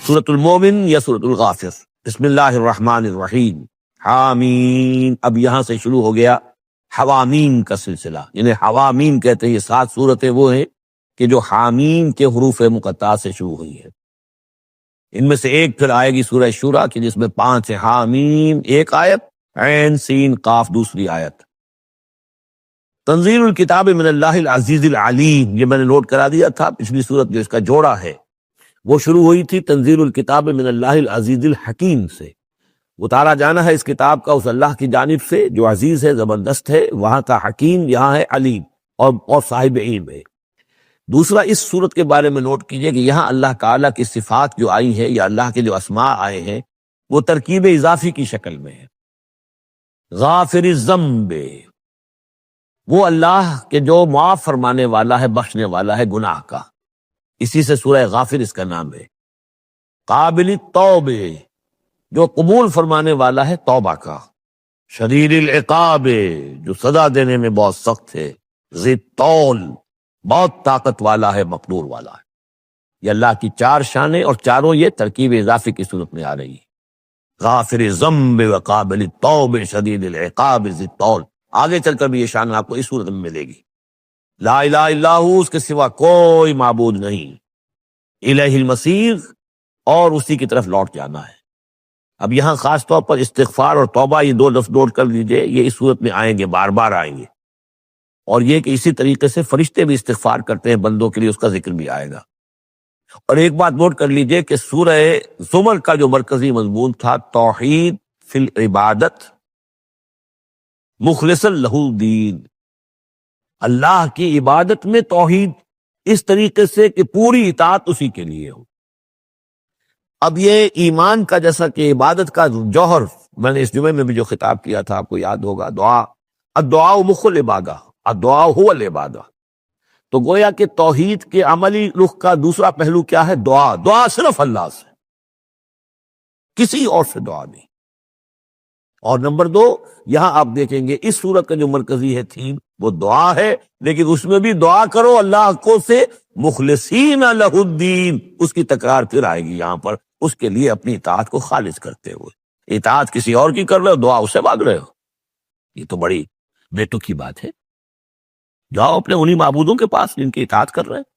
سورۃ المومن یا سورۃ الغافر؟ بسم اللہ الرحمن الرحیم، حامین۔ اب یہاں سے شروع ہو گیا حوامیم کا سلسلہ، یعنی حوامیم کہتے ہیں یہ 7 سورتیں وہ ہیں کہ جو حامیم کے حروف مقطعات سے شروع ہوئی ہیں۔ ان میں سے ایک پھر آئے گی سورہ شورى کی جس میں 5 ہے، حامیم ایک آیت، عین سین قاف دوسری آیت۔ تنزیل الکتاب من اللہ العزیز العلیم، یہ میں نے نوٹ کرا دیا تھا، پچھلی سورت جو اس کا جوڑا ہے وہ شروع ہوئی تھی تنزیل الکتاب من اللہ العزیز الحکیم سے، اتارا جانا ہے اس کتاب کا اس اللہ کی جانب سے جو عزیز ہے، زبردست ہے، وہاں کا حکیم یہاں ہے علیم اور صاحب علم ہے۔ دوسرا اس صورت کے بارے میں نوٹ کیجئے کہ یہاں اللہ تعالیٰ کی صفات جو آئی ہیں یا اللہ کے جو اسماء آئے ہیں وہ ترکیب اضافی کی شکل میں ہے۔ غافر الذنب، وہ اللہ کے جو معاف فرمانے والا ہے، بخشنے والا ہے گناہ کا، اسی سے سورہ غافر اس کا نام ہے۔ قابل التوب، جو قبول فرمانے والا ہے توبہ کا۔ شدید العقاب، جو سزا دینے میں بہت سخت ہے۔ ذی الطول، بہت طاقت والا ہے، مقدور والا ہے۔ یہ اللہ کی 4 شانیں اور چاروں یہ ترکیب اضافی کی صورت میں آ رہی ہے۔ غافر الذنب وقابل التوب شدید العقاب ذی الطول۔ آگے چل کر بھی یہ شان آپ کو اس صورت میں ملے گی۔ لا الہ الا ہو، اس کے سوا کوئی معبود نہیں۔ الیہ المصیر، اور اسی کی طرف لوٹ جانا ہے۔ اب یہاں خاص طور پر استغفار اور توبہ، یہ 2 لفظ نوٹ کر لیجئے، یہ اس صورت میں آئیں گے، بار بار آئیں گے، اور یہ کہ اسی طریقے سے فرشتے بھی استغفار کرتے ہیں بندوں کے لیے، اس کا ذکر بھی آئے گا۔ اور ایک بات نوٹ کر لیجئے کہ سورہ زمر کا جو مرکزی مضمون تھا توحید فی العبادت مخلصا لہ الدین، اللہ کی عبادت میں توحید اس طریقے سے کہ پوری اطاعت اسی کے لیے ہو۔ اب یہ ایمان کا جیسا کہ عبادت کا جوہر، میں نے اس جمعے میں بھی جو خطاب کیا تھا آپ کو یاد ہوگا، دعا، الدعاء مخ العبادہ، الدعاء هو العبادہ، تو گویا کہ توحید کے عملی رخ کا دوسرا پہلو کیا ہے؟ دعا۔ دعا صرف اللہ سے، کسی اور سے دعا نہیں۔ اور نمبر 2، یہاں آپ دیکھیں گے اس سورت کا جو مرکزی ہے تھیم وہ دعا ہے، لیکن اس میں بھی دعا کرو اللہ کو سے مخلصین لہ الدین، اس کی تکرار پھر آئے گی یہاں پر، اس کے لیے اپنی اطاعت کو خالص کرتے ہوئے۔ اطاعت کسی اور کی کر رہے ہو، دعا اس سے مانگ رہے ہو، یہ تو بڑی بیٹوں کی بات ہے۔ جاؤ اپنے انہی معبودوں کے پاس جن کی اطاعت کر رہے ہیں۔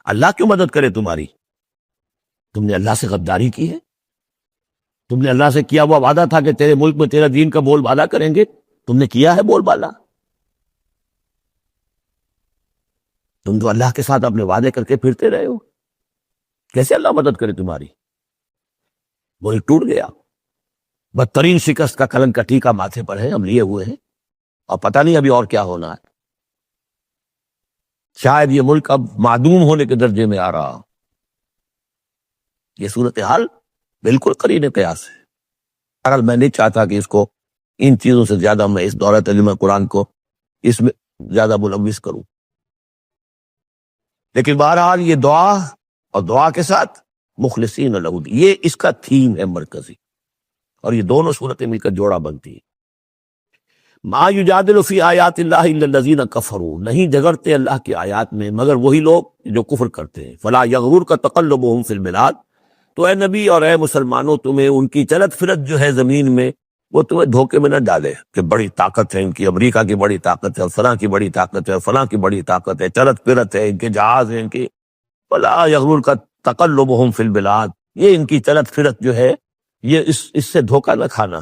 اللہ کیوں مدد کرے تمہاری؟ تم نے اللہ سے غداری کی ہے، تم نے اللہ سے کیا ہوا وعدہ تھا کہ تیرے ملک میں تیرا دین کا بول بالا کریں گے، تم نے کیا ہے بول بالا؟ تم تو اللہ کے ساتھ اپنے وعدے کر کے پھرتے رہے ہو، کیسے اللہ مدد کرے تمہاری؟ ملک ٹوٹ گیا، بدترین شکست کا کلنک کا ٹیکا ماتھے پر ہے، ہم لیے ہوئے ہیں، اور پتہ نہیں ابھی اور کیا ہونا ہے۔ شاید یہ ملک اب معدوم ہونے کے درجے میں آ رہا۔ یہ صورتحال بالکل قرین قیاس ہے۔ اگر میں نہیں چاہتا کہ اس کو ان چیزوں سے زیادہ میں اس دورہ تعلیم قرآن کو اس میں زیادہ ملوث کروں، لیکن بہرحال یہ دعا اور دعا کے ساتھ مخلصین لہ الدین، یہ اس کا تھیم ہے مرکزی، اور یہ دونوں صورتیں مل کر جوڑا بنتی ہیں۔ ما یجادل فی آیات اللہ الا الذین کفروا، نہیں جھگڑتے اللہ کی آیات میں مگر وہی لوگ جو کفر کرتے ہیں۔ فلا یغررک تقلبهم فی البلاد، تو اے نبی اور اے مسلمانوں تمہیں ان کی چلت پھرت جو ہے زمین میں وہ تمہیں دھوکے میں نہ ڈالے کہ بڑی طاقت ہے ان کی، امریکہ کی بڑی طاقت ہے، فلاں کی بڑی طاقت ہے، فلاں کی بڑی طاقت ہے، چلت پھرت ہے، ان کے جہاز ہیں ان کی۔ فلا یغررک تقلبهم فی البلاد، یہ ان کی چلت پھرت جو ہے یہ اس سے دھوکہ نہ کھانا۔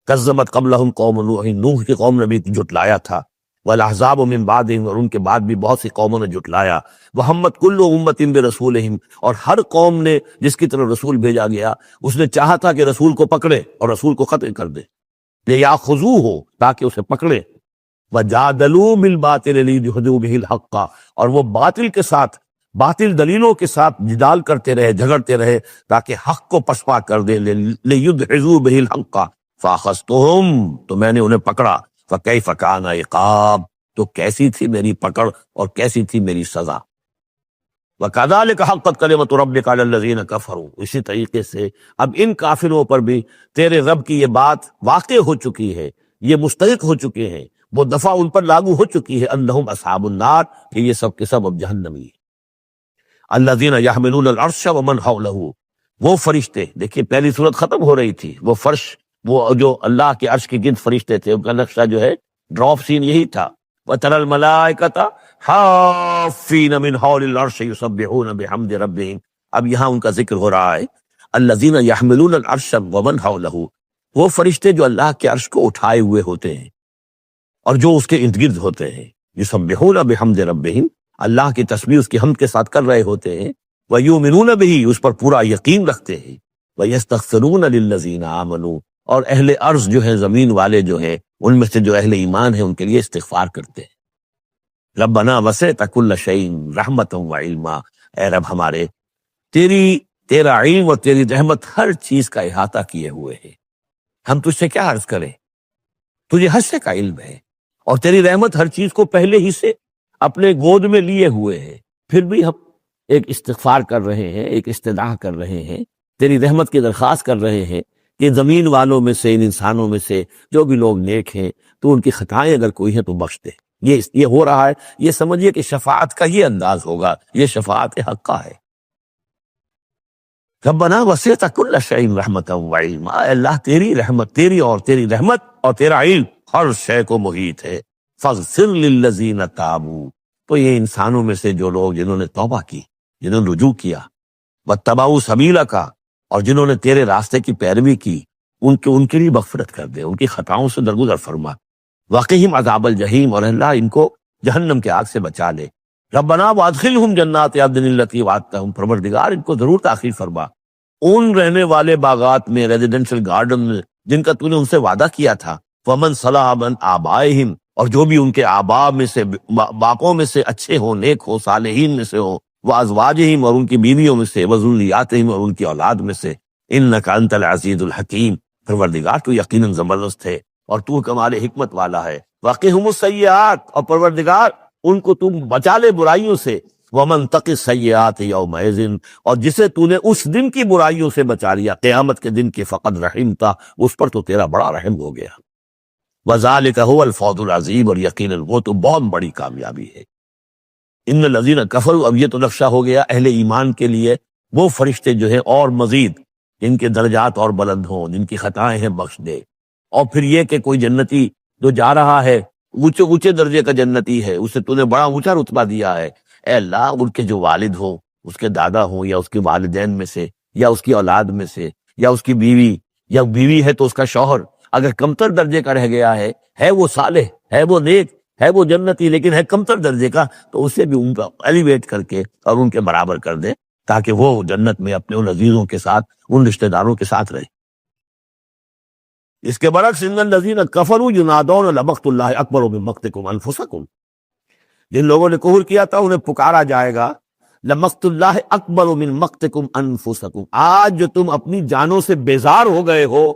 کذبت قبلہم قوم نوح، نوح کی قوم نے بھی جھٹلایا تھا، والاحزاب من بعدہم، اور ان کے بعد بھی بہت سی قوموں نے جھٹلایا۔ وہمت کل امت برسولہم، اور ہر قوم نے جس کی طرف رسول بھیجا گیا اس نے چاہا تھا کہ رسول کو پکڑے اور رسول کو قتل کر دے، لیاخذوہ، تاکہ اسے پکڑے۔ وجادلوا بالباطل لیدحضوا بہ الحق، اور وہ باطل کے ساتھ، باطل دلیلوں کے ساتھ جدال کرتے رہے، جھگڑتے رہے تاکہ حق کو پسپا کر دے۔ لیدحضوا بہ الحق فاخذتہم، تو میں نے انہیں پکڑا۔ فکیف کان عقاب، تو کیسی تھی میری پکڑ اور کیسی تھی میری سزا۔ وکذالک حقت کلمۃ ربک علی الذین کفروا، اسی طریقے سے اب ان کافروں پر بھی تیرے رب کی یہ بات واقع ہو چکی ہے، یہ مستحق ہو چکے ہیں، وہ دفعہ ان پر لاگو ہو چکی ہے، انہم اصحاب النار، کہ یہ سب کے سب اب جہنمی ہیں۔ الذین یحملون العرش ومن حولہ، وہ فرشتے، دیکھیے پہلی صورت ختم ہو رہی تھی، وہ فرش، وہ جو اللہ کے عرش کے گرد فرشتے تھے، ان کا نقشہ جو ہے ڈراپ سین یہی تھا، وَتَرَى الْمَلَائِكَةَ حَافِّينَ مِنْ حَوْلِ الْعَرْشِ يُسَبِّحُونَ بِحَمْدِ رَبِّهِمْ۔ اب یہاں ان کا ذکر ہو رہا ہے، الَّذِينَ يَحْمِلُونَ الْعَرْشَ وَمَنْ حَوْلَهُ، وہ فرشتے جو اللہ کے عرش کو اٹھائے ہوئے ہوتے ہیں اور جو اس کے ارد گرد ہوتے ہیں، یسبحون بحمد ربہم، اللہ کی تسبیح اس کی حمد کے ساتھ کر رہے ہوتے ہیں، ویؤمنون بہ، اس پر پورا یقین رکھتے ہیں، ویستغفرون للذین آمنوا، اور اہل ارض جو ہیں، زمین والے جو ہیں، ان میں سے جو اہل ایمان ہیں ان کے لیے استغفار کرتے ہیں۔ ربنا وسعت کل شیء رحمتا وعلما، اے رب ہمارے، تیرا علم اور تیری رحمت ہر چیز کا احاطہ کیے ہوئے ہے، ہم تجھ سے کیا عرض کریں، تجھے ہر شے کا علم ہے، اور تیری رحمت ہر چیز کو پہلے ہی سے اپنے گود میں لیے ہوئے ہے، پھر بھی ہم ایک استغفار کر رہے ہیں، ایک استدعا کر رہے ہیں، تیری رحمت کی درخواست کر رہے ہیں کہ زمین والوں میں سے، ان انسانوں میں سے جو بھی لوگ نیک ہیں، تو ان کی خطائیں اگر کوئی ہیں تو بخش دے۔ یہ ہو رہا ہے، یہ سمجھیے کہ شفاعت کا یہ انداز ہوگا، یہ شفاعت حقہ ہے۔ ربنا وسعت کل شیء رحمتا وعلما، اے اللہ تیری رحمت، تیری رحمت اور تیرا علم ہر شے کو محیط ہے۔ فاغفر للذین تابوا، تو یہ انسانوں میں سے جو لوگ جنہوں نے توبہ کی، جنہوں نے رجوع کیا، واتبعوا سبیلک، اور جنہوں نے تیرے راستے کی پیروی کی، ان کے لیے مغفرت کر دے، ان کی خطاؤں سے درگزر فرما۔ وقہم عذاب الجحیم، اور اللہ ان کو جہنم کے آگ سے بچا لے۔ ربنا وادخلہم جنات عدن التی وعدتہم، پروردگار ان کو ضرور داخل فرما ان رہنے والے باغات میں، ریزیڈینشل گارڈن میں، جن کا تو نے ان سے وعدہ کیا تھا۔ ومن صلح من آبائہم، اور جو بھی ان کے آباء میں سے، باپوں میں سے اچھے ہوں، نیک ہو، صالحین میں سے ہوں، وازواجہم، اور ان کی بیویوں میں سے، وذریاتہم، اور ان کی اولاد میں سے، انک انت العزیز الحکیم، پروردگار تو یقیناً زبردست ہے اور تو کمال حکمت والا ہے۔ وقہم السیئات، اور پروردگار ان کو تم بچا لے برائیوں سے۔ ومن تق السیئات یومئذ، اور جسے تو نے اس دن کی برائیوں سے بچا لیا، قیامت کے دن کی، فقد رحمتا، اس پر تو تیرا بڑا رحم ہو گیا۔ وذالک هو الفوز العظیم، اور یقیناً وہ تو بہت بڑی کامیابی ہے۔ ان الذین کفروا، اب یہ تو نقشہ ہو گیا اہل ایمان کے لیے، وہ فرشتے جو ہیں اور مزید جن کے درجات اور بلند ہوں، جن کی خطائیں ہیں بخش دے۔ اور پھر یہ کہ کوئی جنتی جو جا رہا ہے اونچے درجے کا جنتی ہے، اسے تو نے بڑا اونچا رتبہ دیا ہے، اے اللہ ان کے جو والد ہوں، اس کے دادا ہوں، یا اس کے والدین میں سے، یا اس کی اولاد میں سے، یا اس کی بیوی، یا بیوی ہے تو اس کا شوہر اگر کمتر درجے کا رہ گیا ہے وہ صالح، ہے وہ نیک، ہے وہ جنتی، لیکن ہے کمتر درجے کا، تو اسے بھی ان کا ایلیویٹ کر کے اور ان کے برابر کر دے، تاکہ وہ جنت میں اپنے ان عزیزوں کے ساتھ، ان رشتہ داروں کے ساتھ رہے۔ اس کے برعکس ان الذین کفروا ینادون لمقت اللہ اکبر من مقتکم انفسکم، جن لوگوں نے کفر کیا تھا انہیں پکارا جائے گا، لمقت اللہ اکبر من مقتکم انفسکم، آج جو تم اپنی جانوں سے بیزار ہو گئے ہو،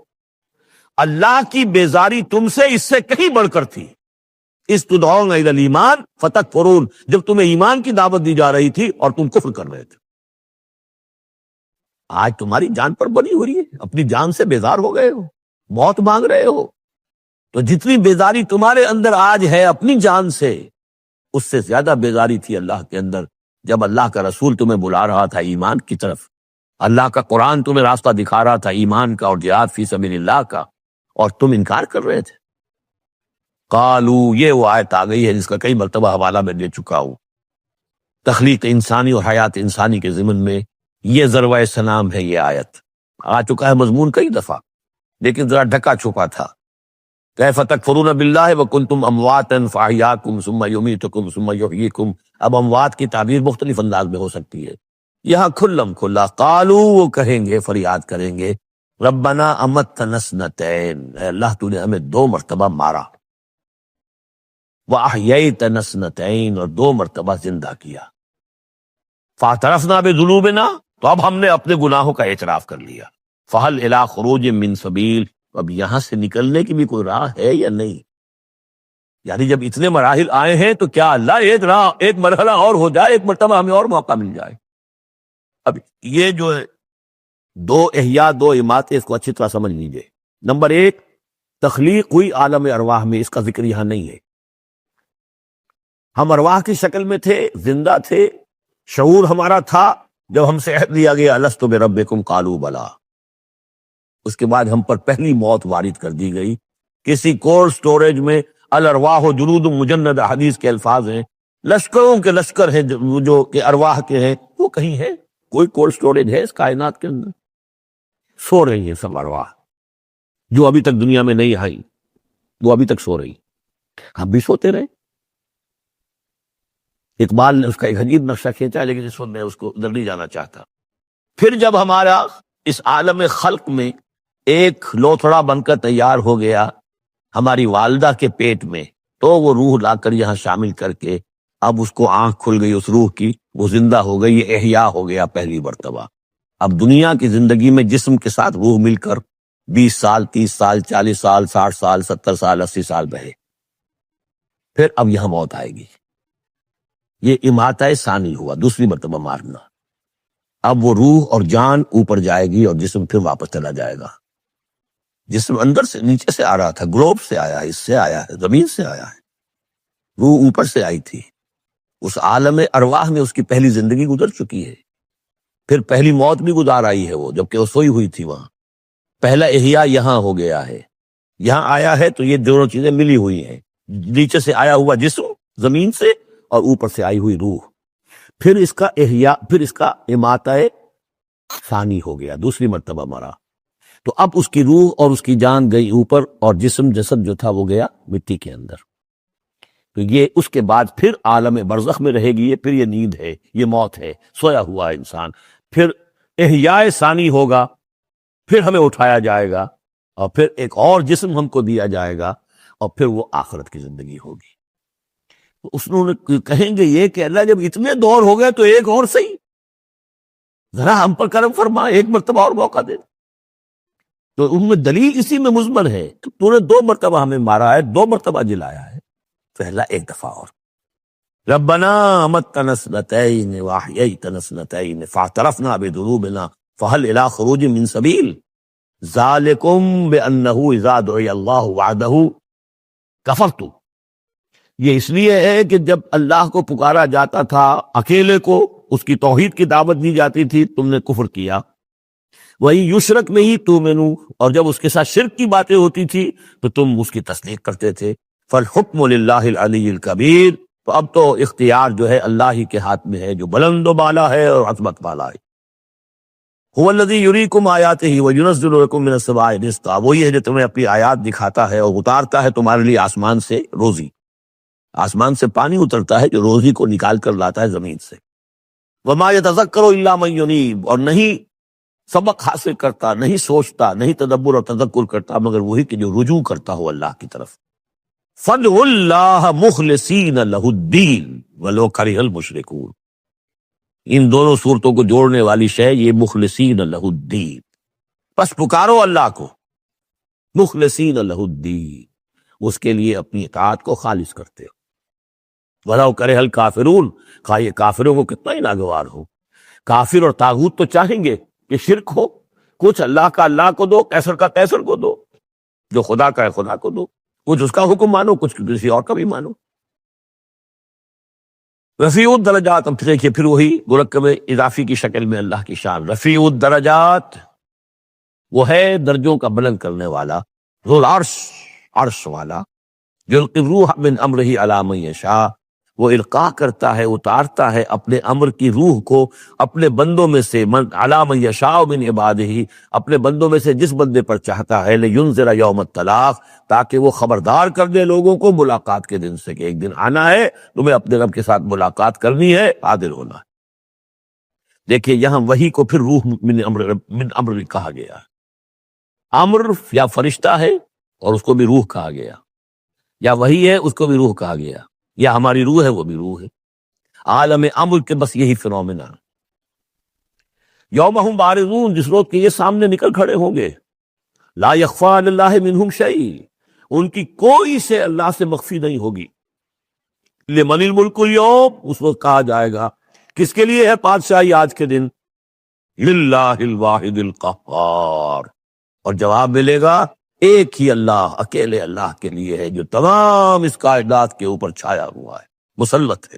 اللہ کی بیزاری تم سے اس سے کہیں بڑھ کر تھی۔ اس تدعون الی الایمان فتکفرون، جب تمہیں ایمان کی دعوت دی جا رہی تھی اور تم کفر کر رہے تھے۔ آج تمہاری جان پر بنی ہوئی ہے، اپنی جان سے بیزار ہو گئے ہو، موت مانگ رہے ہو، تو جتنی بیزاری تمہارے اندر آج ہے اپنی جان سے، اس سے زیادہ بیزاری تھی اللہ کے اندر جب اللہ کا رسول تمہیں بلا رہا تھا ایمان کی طرف، اللہ کا قرآن تمہیں راستہ دکھا رہا تھا ایمان کا اور جہاد فی سبیل اللہ کا، اور تم انکار کر رہے تھے۔ قالو، یہ وہ آیت آ گئی ہے جس کا کئی مرتبہ حوالہ میں دے چکا ہوں، تخلیق انسانی اور حیات انسانی کے ضمن میں یہ ذروۂ سلام ہے۔ یہ آیت آ چکا ہے مضمون کئی دفعہ، لیکن ذرا ڈھکا چھپا تھا۔ کیف تکفرون باللہ وکنتم امواتا فاحیاکم ثم یمیتکم ثم یحییکم، اب اموات کی تعبیر مختلف انداز میں ہو سکتی ہے، یہاں کھلم کھلا قالو، وہ کہیں گے، فریاد کریں گے، ربنا امتنا اثنتین، اے اللہ تو نے ہمیں 2 مرتبہ مارا، واحییتنا اثنتین، اور 2 مرتبہ زندہ کیا، فاعترفنا بذنوبنا، تو اب ہم نے اپنے گناہوں کا اعتراف کر لیا، فہل الی خروج من سبیل، اب یہاں سے نکلنے کی بھی کوئی راہ ہے یا نہیں؟ یعنی جب اتنے مراحل آئے ہیں تو کیا اللہ ایک مرحلہ اور ہو جائے، ایک مرتبہ ہمیں اور موقع مل جائے۔ اب یہ جو ہے 2 احیاء 2 اماتیں، اس کو اچھی طرح سمجھ لیجئے۔ نمبر 1، تخلیق ہوئی عالم ارواح میں، اس کا ذکر یہاں نہیں ہے۔ ہم ارواح کی شکل میں تھے، زندہ تھے، شعور ہمارا تھا، جب ہم سے عہد لیا گیا الست بربکم قالوا بلا، اس کے بعد ہم پر پہلی موت وارد کر دی گئی. کسی کولڈ سٹوریج میں الارواح جنود مجند حدیث کے الفاظ ہیں، لشکروں کے لشکر ہیں جو کہ ارواح کے ہیں، وہ کہیں ہے؟ کوئی کولڈ سٹوریج ہے اس کائنات کے اندر؟ سو رہی ہیں سب ارواح جو ابھی تک دنیا میں نہیں آئی، وہ ابھی تک سو رہی. ہم بھی سوتے رہے. اقبال نے اس کا ایک عجیب نقشہ کھینچا، لیکن اس وقت میں اس کو ادھر نہیں جانا چاہتا. پھر جب ہمارا اس عالم خلق میں ایک لوتھڑا بن کر تیار ہو گیا ہماری والدہ کے پیٹ میں، تو وہ روح لا کر یہاں شامل کر کے اب اس کو آنکھ کھل گئی اس روح کی، وہ زندہ ہو گئی، یہ احیاء ہو گیا پہلی مرتبہ. اب دنیا کی زندگی میں جسم کے ساتھ روح مل کر 20 سال 30 سال 40 سال 60 سال 70 سال 80 سال رہے. پھر اب یہاں موت آئے گی. یہ اماتہ ثانی ہوا، دوسری مرتبہ مارنا. اب وہ روح اور جان اوپر جائے گی اور جسم پھر واپس چلا جائے گا. جسم اندر سے نیچے سے آ رہا تھا، گلوب سے آیا ہے، اس سے آیا ہے، زمین سے آیا ہے. روح اوپر سے آئی تھی. اس عالم ارواح میں اس کی پہلی زندگی گزر چکی ہے. پھر پہلی موت بھی گزار آئی ہے وہ، جبکہ وہ سوئی ہوئی تھی وہاں. پہلا احیاء یہاں ہو گیا ہے. یہاں آیا ہے تو یہ دونوں چیزیں ملی ہوئی ہیں، نیچے سے آیا ہوا جسم زمین سے اور اوپر سے آئی ہوئی روح. پھر اس کا احیاء، پھر اس کا اماتہ ثانی ہو گیا، دوسری مرتبہ مرا. تو اب اس کی روح اور اس کی جان گئی اوپر اور جسم جسد جو تھا وہ گیا مٹی کے اندر. تو یہ اس کے بعد پھر عالم برزخ میں رہے گی. یہ پھر یہ نیند ہے، یہ موت ہے، سویا ہوا ہے انسان. پھر احیاء ثانی ہوگا، پھر ہمیں اٹھایا جائے گا اور پھر ایک اور جسم ہم کو دیا جائے گا اور پھر وہ آخرت کی زندگی ہوگی. اس نے کہیں گے یہ کہ اللہ جب اتنے دور ہو گئے تو ایک اور صحیح، ذرا ہم پر کرم فرما، ایک مرتبہ اور موقع دے. تو ان میں دلیل اسی میں مضمر ہے کہ تو نے 2 مرتبہ ہمیں مارا ہے، 2 مرتبہ جلایا ہے، پہلا ایک دفعہ اور. ربنا امتنا اثنتین واحییتنا اثنتین فاعترفنا بذنوبنا فهل الى خروج من سبیل ذالکم بانہ اذا دعی اللہ وحدہ کفرت. یہ اس لیے ہے کہ جب اللہ کو پکارا جاتا تھا اکیلے کو، اس کی توحید کی دعوت دی جاتی تھی، تم نے کفر کیا. وہی یشرک میں ہی تؤمنون، اور جب اس کے ساتھ شرک کی باتیں ہوتی تھی تو تم اس کی تصدیق کرتے تھے. فالحکم للہ العلی الکبیر. تو اب تو اختیار جو ہے اللہ ہی کے ہاتھ میں ہے، جو بلند و بالا ہے اور عظمت والا ہے. هو الذی یریکم آیاتہ وینزل لکم من السماء رزقا. وہی ہے جو تمہیں اپنی آیات دکھاتا ہے اور اتارتا ہے تمہارے لیے آسمان سے روزی. آسمان سے پانی اترتا ہے جو روزی کو نکال کر لاتا ہے زمین سے. وما یتذکر الا من ینیب. اور نہیں سبق حاصل کرتا، نہیں سوچتا، نہیں تدبر اور تذکر کرتا مگر وہی کہ جو رجوع کرتا ہو اللہ کی طرف. فادعوا اللہ مخلصین لہ الدین ولو کرہ المشرکون. ان دونوں صورتوں کو جوڑنے والی شے یہ مخلصین لہ الدین. بس پکارو اللہ کو مخلصین لہ الدین، اس کے لیے اپنی اطاعت کو خالص کرتے ہو. وَلَوْ كَرِهَ الْكَافِرُونَ. خواہ یہ کافروں کو کتنا ہی ناگوار ہو. کافر اور طاغوت تو چاہیں گے کہ شرک ہو، کچھ اللہ کا اللہ کو دو، کیسر کا کیسر کو دو، جو خدا کا ہے خدا کو دو، کچھ اس کا حکم مانو، کچھ کسی اور کا بھی مانو. رفیع الدرجات. اب دیکھیے پھر وہی مرکب اضافی کی شکل میں اللہ کی شان. رفیع الدرجات وہ ہے درجوں کا بلند کرنے والا، ذو العرش، عرش والا. یلقی الروح من امرہ علی من یشاء. وہ القاء کرتا ہے، اتارتا ہے اپنے امر کی روح کو اپنے بندوں میں سے، علی من یشاء من عبادہ، اپنے بندوں میں سے جس بندے پر چاہتا ہے. لینذر یوم الطلاق. تاکہ وہ خبردار کر دے لوگوں کو ملاقات کے دن سے کہ ایک دن آنا ہے، تمہیں اپنے رب کے ساتھ ملاقات کرنی ہے، حاضر ہونا ہے. دیکھیے یہاں وحی کو پھر روح من امر کہا گیا. امر یا فرشتہ ہے اور اس کو بھی روح کہا گیا، یا وحی ہے اس کو بھی روح کہا گیا، یا ہماری روح ہے وہ بھی روح ہے. عالم امر کے بس یہی فنومینا. یوم ہم بارزون. جس روز کے یہ سامنے نکل کھڑے ہوں گے. لا یخفی علی اللہ منہم شیء. ان کی کوئی سے اللہ سے مخفی نہیں ہوگی. لمن الملک اليوم. اس وقت کہا جائے گا کس کے لیے ہے بادشاہی آج کے دن؟ للہ الواحد القہار. اور جواب ملے گا ایک ہی اللہ، اکیلے اللہ کے لیے ہے جو تمام اس کائنات کے اوپر چھایا ہوا ہے، مسلط ہے.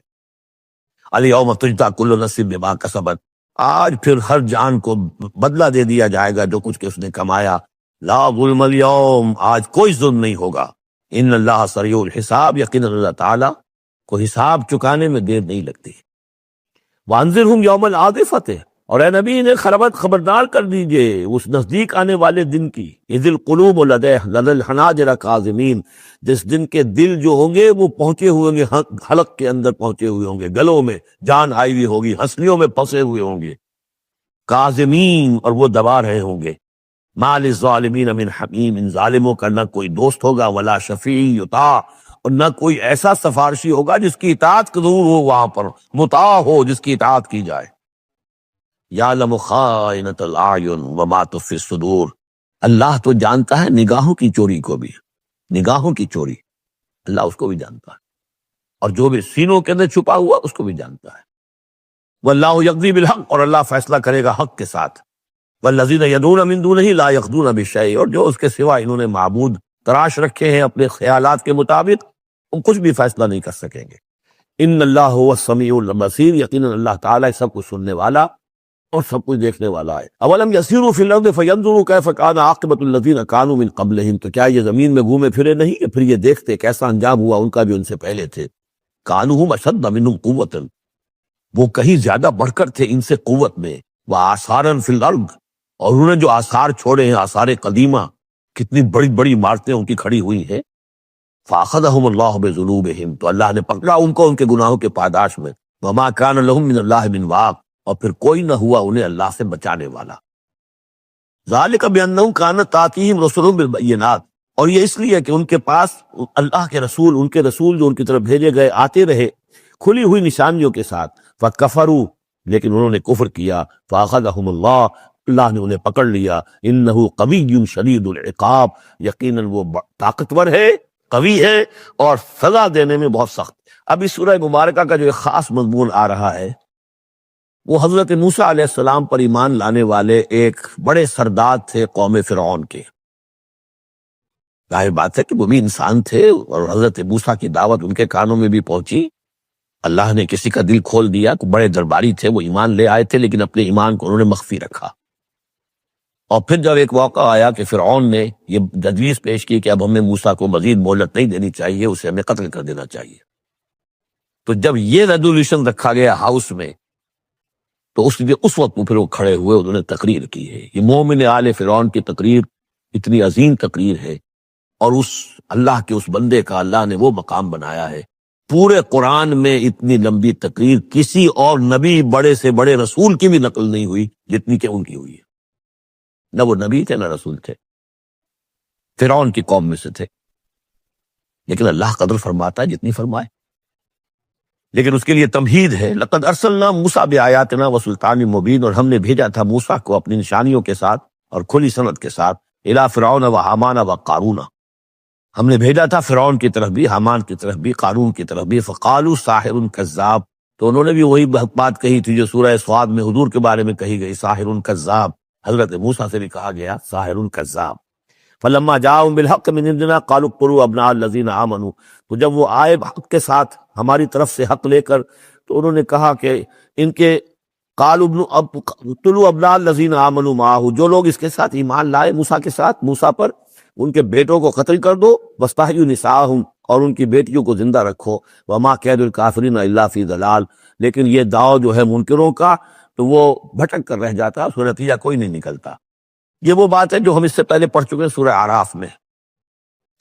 الیوم تجزی کل نفس بما کسبت. آج پھر ہر جان کو بدلہ دے دیا جائے گا جو کچھ کہ اس نے کمایا. لا ظلم اليوم، آج کوئی ظلم نہیں ہوگا. ان اللہ سریع الحساب، یقینا اللہ تعالیٰ کو حساب چکانے میں دیر نہیں لگتی. وانذرہم یوم العاصفۃ، اور اے نبی انہیں خبردار کر دیجئے اس نزدیک آنے والے دن کی. اذ القلوب لدى الحناجر کاظمین، جس دن کے دل جو ہوں گے وہ پہنچے ہوئے ہوں گے، حلق کے اندر پہنچے ہوئے ہوں گے، گلوں میں جان آئی ہوئی ہوگی، ہنسلیوں میں پھنسے ہوئے ہوں گے. کاظمین، اور وہ دبا رہے ہوں گے. ما للظالمین من حمیم، ان ظالموں کا نہ کوئی دوست ہوگا، ولا شفیع یطاع، اور نہ کوئی ایسا سفارشی ہوگا جس کی اطاعت ضرور ہو، وہاں پر مطاع ہو جس کی اطاعت کی جائے. یعلم خائنۃ الاعین وما تخفی الصدور، اللہ تو جانتا ہے نگاہوں کی چوری کو بھی، نگاہوں کی چوری اللہ اس کو بھی جانتا ہے، اور جو بھی سینوں کے اندر چھپا ہوا اس کو بھی جانتا ہے. واللہ یقضی بالحق، اور اللہ فیصلہ کرے گا حق کے ساتھ. والذین یدعون من دونہ لا یقضون بشیء، اور جو اس کے سوا انہوں نے معبود تراش رکھے ہیں اپنے خیالات کے مطابق، وہ کچھ بھی فیصلہ نہیں کر سکیں گے. ان اللہ هو السمیع البصیر، یقینا اللہ تعالیٰ سب کچھ سننے والا اور سب کچھ دیکھنے والا ہے. اولم یسیروا فی الارض فینظروا کیف کان عاقبۃ الذین کانوا من قبلہم، تو کیا یہ زمین میں گھومے پھرے نہیں کہ پھر یہ دیکھتے کیسا انجام ہوا ان کا بھی ان سے پہلے تھے. کانوا هم اشد منہم قوۃ، وہ کہیں زیادہ بڑھ کر تھے ان سے قوت میں. وآثارا فی الارض، اور انہوں نے جو آثار چھوڑے ہیں، آثار قدیمہ، کتنی بڑی بڑی عمارتیں ان کی کھڑی ہوئی ہیں. فاخذہم اللہ بذنوبہم، تو اللہ نے پکڑا ان کو ان کے گناہوں کے پاداش میں. وما کان لہم من اللہ من واق، اور پھر کوئی نہ ہوا انہیں اللہ سے بچانے والا. ذالک بانہم کانت تاتیہم رسلہم بالبینات، اور یہ اس لیے کہ ان کے پاس اللہ کے رسول، ان کے رسول جو ان کی طرف بھیجے گئے آتے رہے کھلی ہوئی نشانیوں کے ساتھ. فکفروا، لیکن انہوں نے کفر کیا. فاخذہم اللہ، اللہ نے انہیں پکڑ لیا. انہ قوی شدید العقاب، یقیناً وہ طاقتور ہے، قوی ہے، اور سزا دینے میں بہت سخت. اب اس سورہ مبارکہ کا جو ایک خاص مضمون آ رہا ہے وہ حضرت موسیٰ علیہ السلام پر ایمان لانے والے ایک بڑے سردار تھے قوم فرعون کے. ظاہر بات ہے کہ وہ بھی انسان تھے، اور حضرت موسیٰ کی دعوت ان کے کانوں میں بھی پہنچی. اللہ نے کسی کا دل کھول دیا، بڑے درباری تھے، وہ ایمان لے آئے تھے، لیکن اپنے ایمان کو انہوں نے مخفی رکھا. اور پھر جب ایک موقع آیا کہ فرعون نے یہ تجویز پیش کی کہ اب ہمیں موسیٰ کو مزید مہلت نہیں دینی چاہیے، اسے ہمیں قتل کر دینا چاہیے، تو جب یہ ریزولوشن رکھا گیا ہاؤس میں، تو اس وقت پھر وہ کھڑے ہوئے، انہوں نے تقریر کی ہے. یہ مومن آل فرعون کی تقریر اتنی عظیم تقریر ہے، اور اس اللہ کے اس بندے کا اللہ نے وہ مقام بنایا ہے. پورے قرآن میں اتنی لمبی تقریر کسی اور نبی، بڑے سے بڑے رسول کی بھی نقل نہیں ہوئی جتنی کہ ان کی ہوئی ہے. نہ وہ نبی تھے نہ رسول تھے، فرعون کی قوم میں سے تھے، لیکن اللہ قدر فرماتا ہے جتنی فرمائے. لیکن اس کے لیے تمہید ہے. لقد ارسلنا موسیٰ بآیاتنا وسلطان مبین، اور ہم نے بھیجا تھا موسیٰ کو اپنی نشانیوں کے ساتھ اور کھلی سند کے ساتھ. الی فرعون وحامان وقارون، ہم نے بھیجا تھا فرعون کی طرف بھی، حامان کی طرف بھی، قارون کی طرف بھی. فقالوا ساحر کذاب، تو انہوں نے بھی وہی بات کہی تھی جو سورہ صاد میں حضور کے بارے میں کہی گئی، ساحر کذاب. حضرت موسیٰ سے بھی کہا گیا ساحر کذاب. فلما جاءهم بالحق من عندنا قالوا اقتلوا ابناء الذين آمنوا، تو جب وہ آئے حق کے ساتھ ہماری طرف سے حق لے کر، تو انہوں نے کہا کہ ان کے قالوا اقتلوا ابناء الذين آمنوا معه، جو لوگ اس کے ساتھ ایمان لائے موسیٰ کے ساتھ، موسیٰ پر، ان کے بیٹوں کو قتل کر دو. واستحيوا نساءهم، اور ان کی بیٹیوں کو زندہ رکھو. وما كيد الكافرين الا في ضلال، لیکن یہ داؤ جو ہے منکروں کا تو وہ بھٹک کر رہ جاتا، اس کا نتیجہ کوئی نہیں نکلتا. یہ وہ بات ہے جو ہم اس سے پہلے پڑھ چکے ہیں سورہ اعراف میں.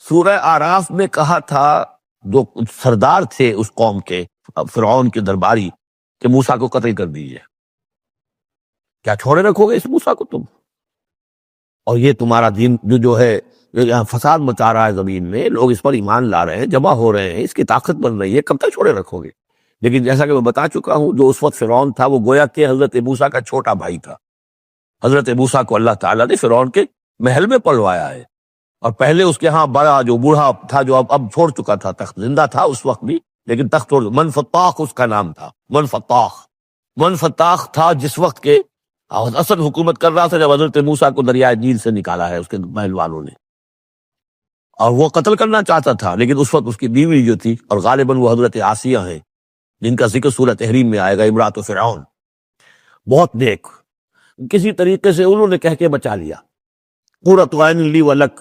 سورہ اعراف میں کہا تھا دو سردار تھے اس قوم کے، فرعون کے درباری، کہ موسیٰ کو قتل کر دیجئے. کیا چھوڑے رکھو گے اس موسیٰ کو تم؟ اور یہ تمہارا دین جو ہے یہاں فساد مچا رہا ہے زمین میں، لوگ اس پر ایمان لا رہے ہیں، جمع ہو رہے ہیں، اس کی طاقت بن رہی ہے، کب تک چھوڑے رکھو گے؟ لیکن جیسا کہ میں بتا چکا ہوں، جو اس وقت فرعون تھا وہ گویا کہ حضرت موسیٰ کا چھوٹا بھائی تھا. حضرت موسیٰ کو اللہ تعالیٰ نے فرعون کے محل میں پلوایا ہے، اور پہلے اس کے ہاں بڑا جو بوڑھا تھا جو اب چھوڑ چکا تھا، تخت زندہ تھا اس وقت بھی، لیکن تخت چھوڑ، منفتاح اس کا نام تھا. منفتاح تھا جس وقت کے اصل حکومت کر رہا تھا جب حضرت موسیٰ کو دریائے نیل سے نکالا ہے اس کے محل والوں نے، اور وہ قتل کرنا چاہتا تھا. لیکن اس وقت اس کی بیوی جو تھی، اور غالباً وہ حضرت آسیہ ہیں جن کا ذکر سورہ تحریم میں آئے گا، امرات فرعون، بہت نیک، کسی طریقے سے انہوں نے کہہ کے بچا لیا، قرۃ عین لی ولک،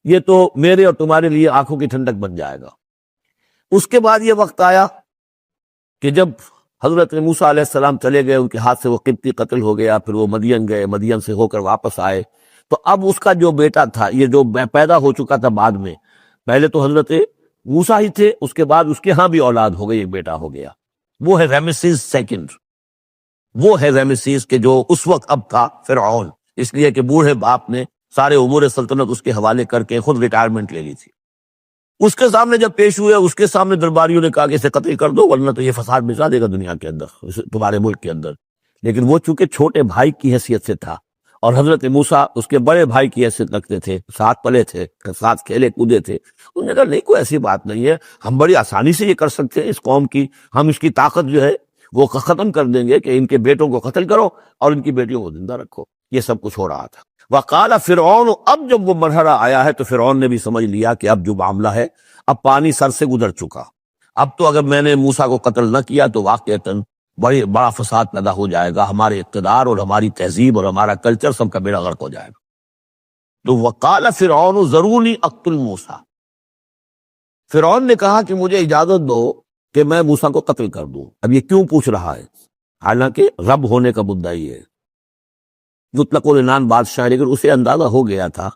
یہ تو میرے اور تمہارے لیے آنکھوں کی ٹھنڈک بن جائے گا۔ اس کے بعد یہ وقت آیا کہ جب حضرت موسیٰ علیہ السلام چلے گئے، ان کے ہاتھ سے وہ قبطی قتل ہو گیا، پھر وہ مدین گئے، مدین سے ہو کر واپس آئے، تو اب اس کا جو بیٹا تھا، یہ جو پیدا ہو چکا تھا بعد میں، پہلے تو حضرت موسیٰ ہی تھے، اس کے بعد اس کے ہاں بھی اولاد ہو گئی، ایک بیٹا ہو گیا، وہ ہے رمیسیس سیکنڈ، وہ ہے رمیسیس کہ جو اس وقت اب تھا فرعون، اس لیے کہ بوڑھے باپ نے سارے امور سلطنت اس کے حوالے کر کے خود ریٹائرمنٹ لے لی تھی۔ اس کے سامنے جب پیش ہوئے، اس کے سامنے درباریوں نے کہا کہ اسے قتل کر دو ورنہ تو یہ فساد مچا دے گا دنیا کے اندر، تمہارے ملک کے اندر، لیکن وہ چونکہ چھوٹے بھائی کی حیثیت سے تھا اور حضرت موسیٰ اس کے بڑے بھائی کی حیثیت رکھتے تھے، ساتھ پلے تھے، ساتھ کھیلے کودے تھے، انہوں نے کہا نہیں کوئی ایسی بات نہیں ہے، ہم بڑی آسانی سے یہ کر سکتے ہیں، اس قوم کی ہم اس کی طاقت جو ہے وہ ختم کر دیں گے کہ ان کے بیٹوں کو قتل کرو اور ان کی بیٹیوں کو زندہ رکھو۔ یہ سب کچھ ہو رہا تھا۔ وقال فرعون، اب جب وہ مرحلہ آیا ہے تو فرعون نے بھی سمجھ لیا کہ اب جو معاملہ ہے، اب پانی سر سے گزر چکا، اب تو اگر میں نے موسیٰ کو قتل نہ کیا تو واقعتاً بڑا فساد پیدا ہو جائے گا، ہمارے اقتدار اور ہماری تہذیب اور ہمارا کلچر سب کا بیڑا غرق ہو جائے گا۔ تو وقال فرعون ذرونی اقتل موسیٰ، فرعون نے کہا کہ مجھے اجازت دو کہ میں موسیٰ کو قتل کر دوں۔ اب یہ کیوں پوچھ رہا ہے؟ حالانکہ رب ہونے کا مدعی ہے، مطلق العنان بادشاہ، لیکن اسے اندازہ ہو گیا تھا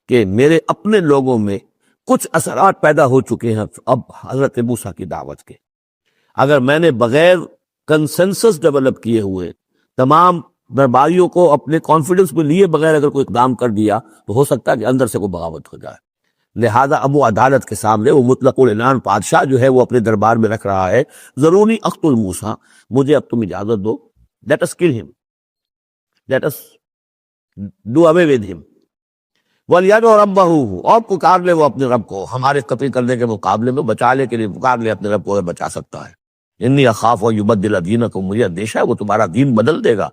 کہ میرے اپنے لوگوں میں کچھ اثرات پیدا ہو چکے ہیں اب حضرت موسیٰ کی دعوت کے، اگر میں نے بغیر کنسنسس ڈیولپ کیے ہوئے تمام درباریوں کو اپنے کانفیڈنس میں لیے بغیر اگر کوئی اقدام کر دیا تو ہو سکتا ہے کہ اندر سے کوئی بغاوت ہو جائے، لہذا اب وہ عدالت کے سامنے وہ مطلق العنان بادشاہ جو ہے وہ اپنے دربار میں رکھ رہا ہے، ضروری اقتل موسیٰ، مجھے اب تم اجازت دو، late us kill him, let us do away with him, وَلْيَدْعُ رَبَّهُ، اور پکار لے وہ اپنے رب کو، ہمارے قتل کرنے کے مقابلے میں بچا لے کے لیے پکار لے اپنے رب کو، اگر بچا سکتا ہے۔ انی اخاف ان یبدل دینکم، مجھے اندیشہ ہے وہ تمہارا دین بدل دے گا،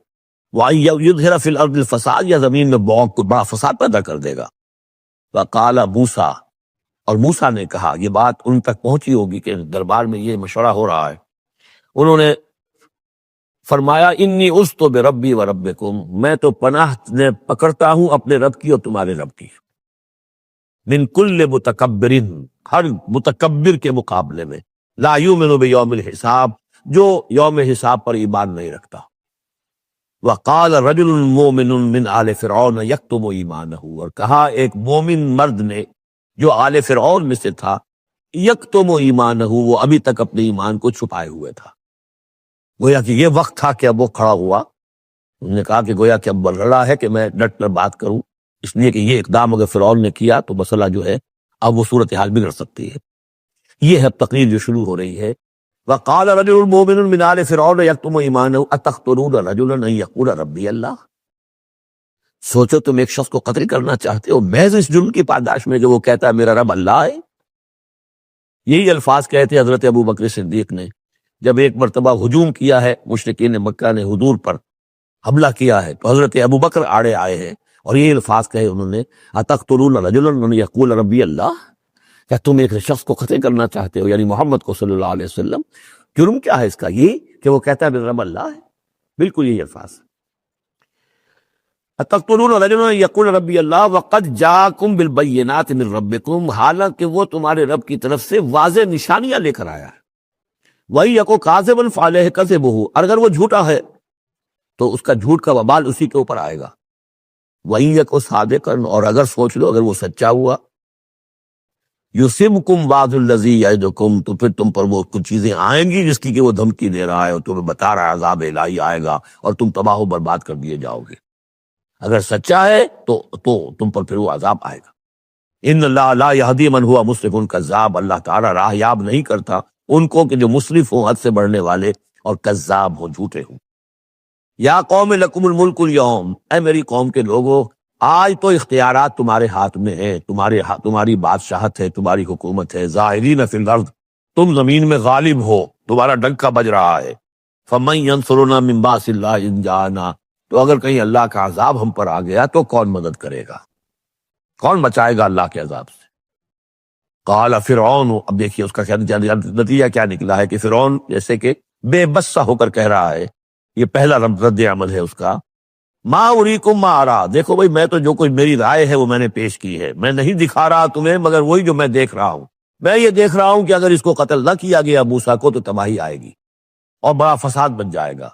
وَأَن یظہر فی الارض الفساد، یا زمین میں بہت بڑا فساد پیدا کر دے گا۔ وقال موسیٰ، اور موسیٰ نے کہا، یہ بات ان تک پہنچی ہوگی کہ دربار میں یہ مشورہ ہو رہا ہے، انہوں نے فرمایا انی عذت بربی و ربکم، میں تو پناہ پکڑتا ہوں اپنے رب کی اور تمہارے رب کی، من کل متکبر، ہر متکبر کے مقابلے میں، لا یؤمن بیوم الحساب، جو یوم حساب پر ایمان نہیں رکھتا۔ وقال رجل مومن من آل فرعون یکتم ایمانہ، اور کہا ایک مومن مرد نے جو آل فرعون میں سے تھا، یکتم ایمانہ، وہ ابھی تک اپنے ایمان کو چھپائے ہوئے تھا، گویا کہ یہ وقت تھا کہ اب وہ کھڑا ہوا، انہوں نے کہا کہ گویا کہ اب بڑھ رہا ہے کہ میں ڈٹ کر بات کروں، اس لیے کہ یہ اقدام اگر فرعون نے کیا تو مسئلہ جو ہے اب وہ صورتحال بگڑ سکتی ہے۔ یہ ہے تقریر جو شروع ہو رہی ہے۔ وقال رجل مومن من آل فرعون یکتم ایمانہ اتقتلون رجلا ان یقول ربی اللہ، سوچو تم ایک شخص کو قتل کرنا چاہتے ہو محض اس جرم کی پاداش میں کہ وہ کہتا ہے میرا رب اللہ ہے۔ یہی الفاظ کہتے حضرت ابو بکر صدیق نے جب ایک مرتبہ ہجوم کیا ہے، مشرکین مکہ نے حضور پر حملہ کیا ہے، تو حضرت ابو بکر آڑے آئے ہیں اور یہ الفاظ کہے انہوں نے، اتقتلون رجلا ان یقول ربی اللہ، کیا تم ایک شخص کو قتل کرنا چاہتے ہو، یعنی محمد کو صلی اللہ علیہ وسلم، جرم کیا ہے اس کا؟ یہ کہ وہ کہتا ہے میرا رب اللہ ہے، بالکل یہی الفاظ۔ اتقتلون رجلا یقول ربی اللہ وقد جاءکم بالبینات من ربکم، حالانکہ وہ تمہارے رب کی طرف سے واضح نشانیاں لے کر آیا ہے۔ وَإِن یَکُ کاذبا فعلیہ کذبہ، اگر وہ جھوٹا ہے تو اس کا جھوٹ کا وبال اسی کے اوپر آئے گا۔ وَإِن یَکُ صادقا، اور اگر سوچ لو اگر وہ سچا ہوا، یصبکم بعض الذی یعدکم، تو پھر تم پر وہ کچھ چیزیں آئیں گی جس کی کہ وہ دھمکی دے رہا ہے اور تمہیں بتا رہا ہے عذاب الہی آئے گا اور تم تباہ و برباد کر دیے جاؤ گے۔ اگر سچا ہے تو تم پر پھر وہ عذاب آئے گا۔ ان اللہ لا یہدی من ہوا مسرف کذاب، اللہ تعالیٰ راہ یاب نہیں کرتا ان کو کہ جو مسرف ہوں، حد سے بڑھنے والے اور کذاب ہوں، جھوٹے ہوں۔ یا قوم لکم الملک اليوم، اے میری قوم کے لوگوں، آج تو اختیارات تمہارے ہاتھ میں ہیں، تمہاری بادشاہت ہے، تمہاری حکومت ہے، ظاہرین فی الارض، تم زمین میں غالب ہو، تمہارا ڈنکا بج رہا ہے۔ فمن ینصرنا من باس اللہ ان جاءنا، تو اگر کہیں اللہ کا عذاب ہم پر آ گیا تو کون مدد کرے گا، کون بچائے گا اللہ کے عذاب سے؟ قال فرعون، اب دیکھیے اس کا نتیجہ کیا نکلا ہے کہ فرعون جیسے کہ بے بس سا ہو کر کہہ رہا ہے یہ پہلا رد عمل ہے اس کا. ما اریکم ما ارا، دیکھو بھائی میں تو جو کوئی میری رائے ہے وہ میں نے پیش کی ہے، میں نہیں دکھا رہا تمہیں مگر وہی جو میں دیکھ رہا ہوں. میں یہ دیکھ رہا ہوں کہ اگر اس کو قتل نہ کیا گیا موسیٰ کو تو تباہی آئے گی اور بڑا فساد بن جائے گا،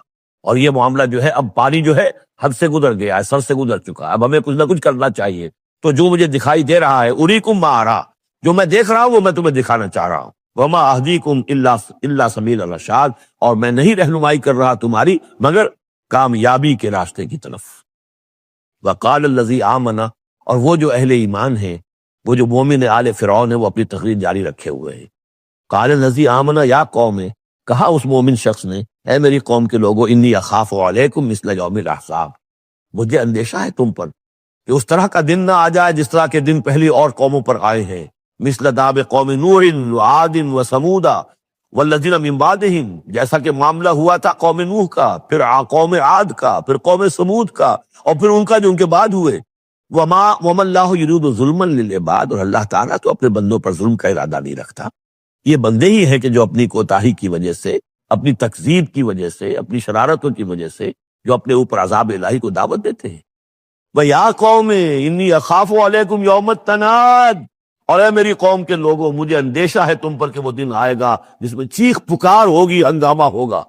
اور یہ معاملہ جو ہے اب پانی جو ہے حد سے گزر گیا ہے، سر سے گزر چکا ہے، اب ہمیں کچھ نہ کچھ کرنا چاہیے. تو جو مجھے دکھائی دے رہا ہے اریکم ما ارا، جو میں دیکھ رہا ہوں وہ میں تمہیں دکھانا چاہ رہا ہوں. وما اہدیکم الا سبیل الرشاد، اور میں نہیں رہنمائی کر رہا تمہاری مگر کامیابی کے راستے کی طرف. وقال الذی آمن، اور وہ جو اہل ایمان ہیں، وہ جو مومن آل فرعون ہیں، وہ اپنی تقریر جاری رکھے ہوئے ہیں. قال الذی آمن یا قوم، کہا اس مومن شخص نے اے میری قوم کے لوگوں، انی اخاف علیکم مثل یوم الاحزاب، مجھے اندیشہ ہے تم پر کہ اس طرح کا دن نہ آ جائے جس طرح کے دن پہلی اور قوموں پر آئے ہیں. مثل داب قوم نوح وعاد وثمود والذین من بعدہم، جیسا کہ معاملہ ہوا تھا قوم نوح کا، پھر قوم عاد کا، پھر قوم سمود کا، اور پھر ان کا جو ان کے بعد ہوئے. وما اللہ یرید ظلما للعباد، اور اللہ تعالیٰ تو اپنے بندوں پر ظلم کا ارادہ نہیں رکھتا. یہ بندے ہی ہیں کہ جو اپنی کوتاہی کی وجہ سے، اپنی تکذیب کی وجہ سے، اپنی شرارتوں کی وجہ سے جو اپنے اوپر عذاب الہی کو دعوت دیتے ہیں. وَيَا قَوْمِ إِنِّي أَخَافُ عَلَيْكُمْ يَوْمَ التَّنَادِ، اور اے میری قوم کے لوگوں مجھے اندیشہ ہے تم پر کہ وہ دن آئے گا جس میں چیخ پکار ہوگی، ہنگامہ ہوگا.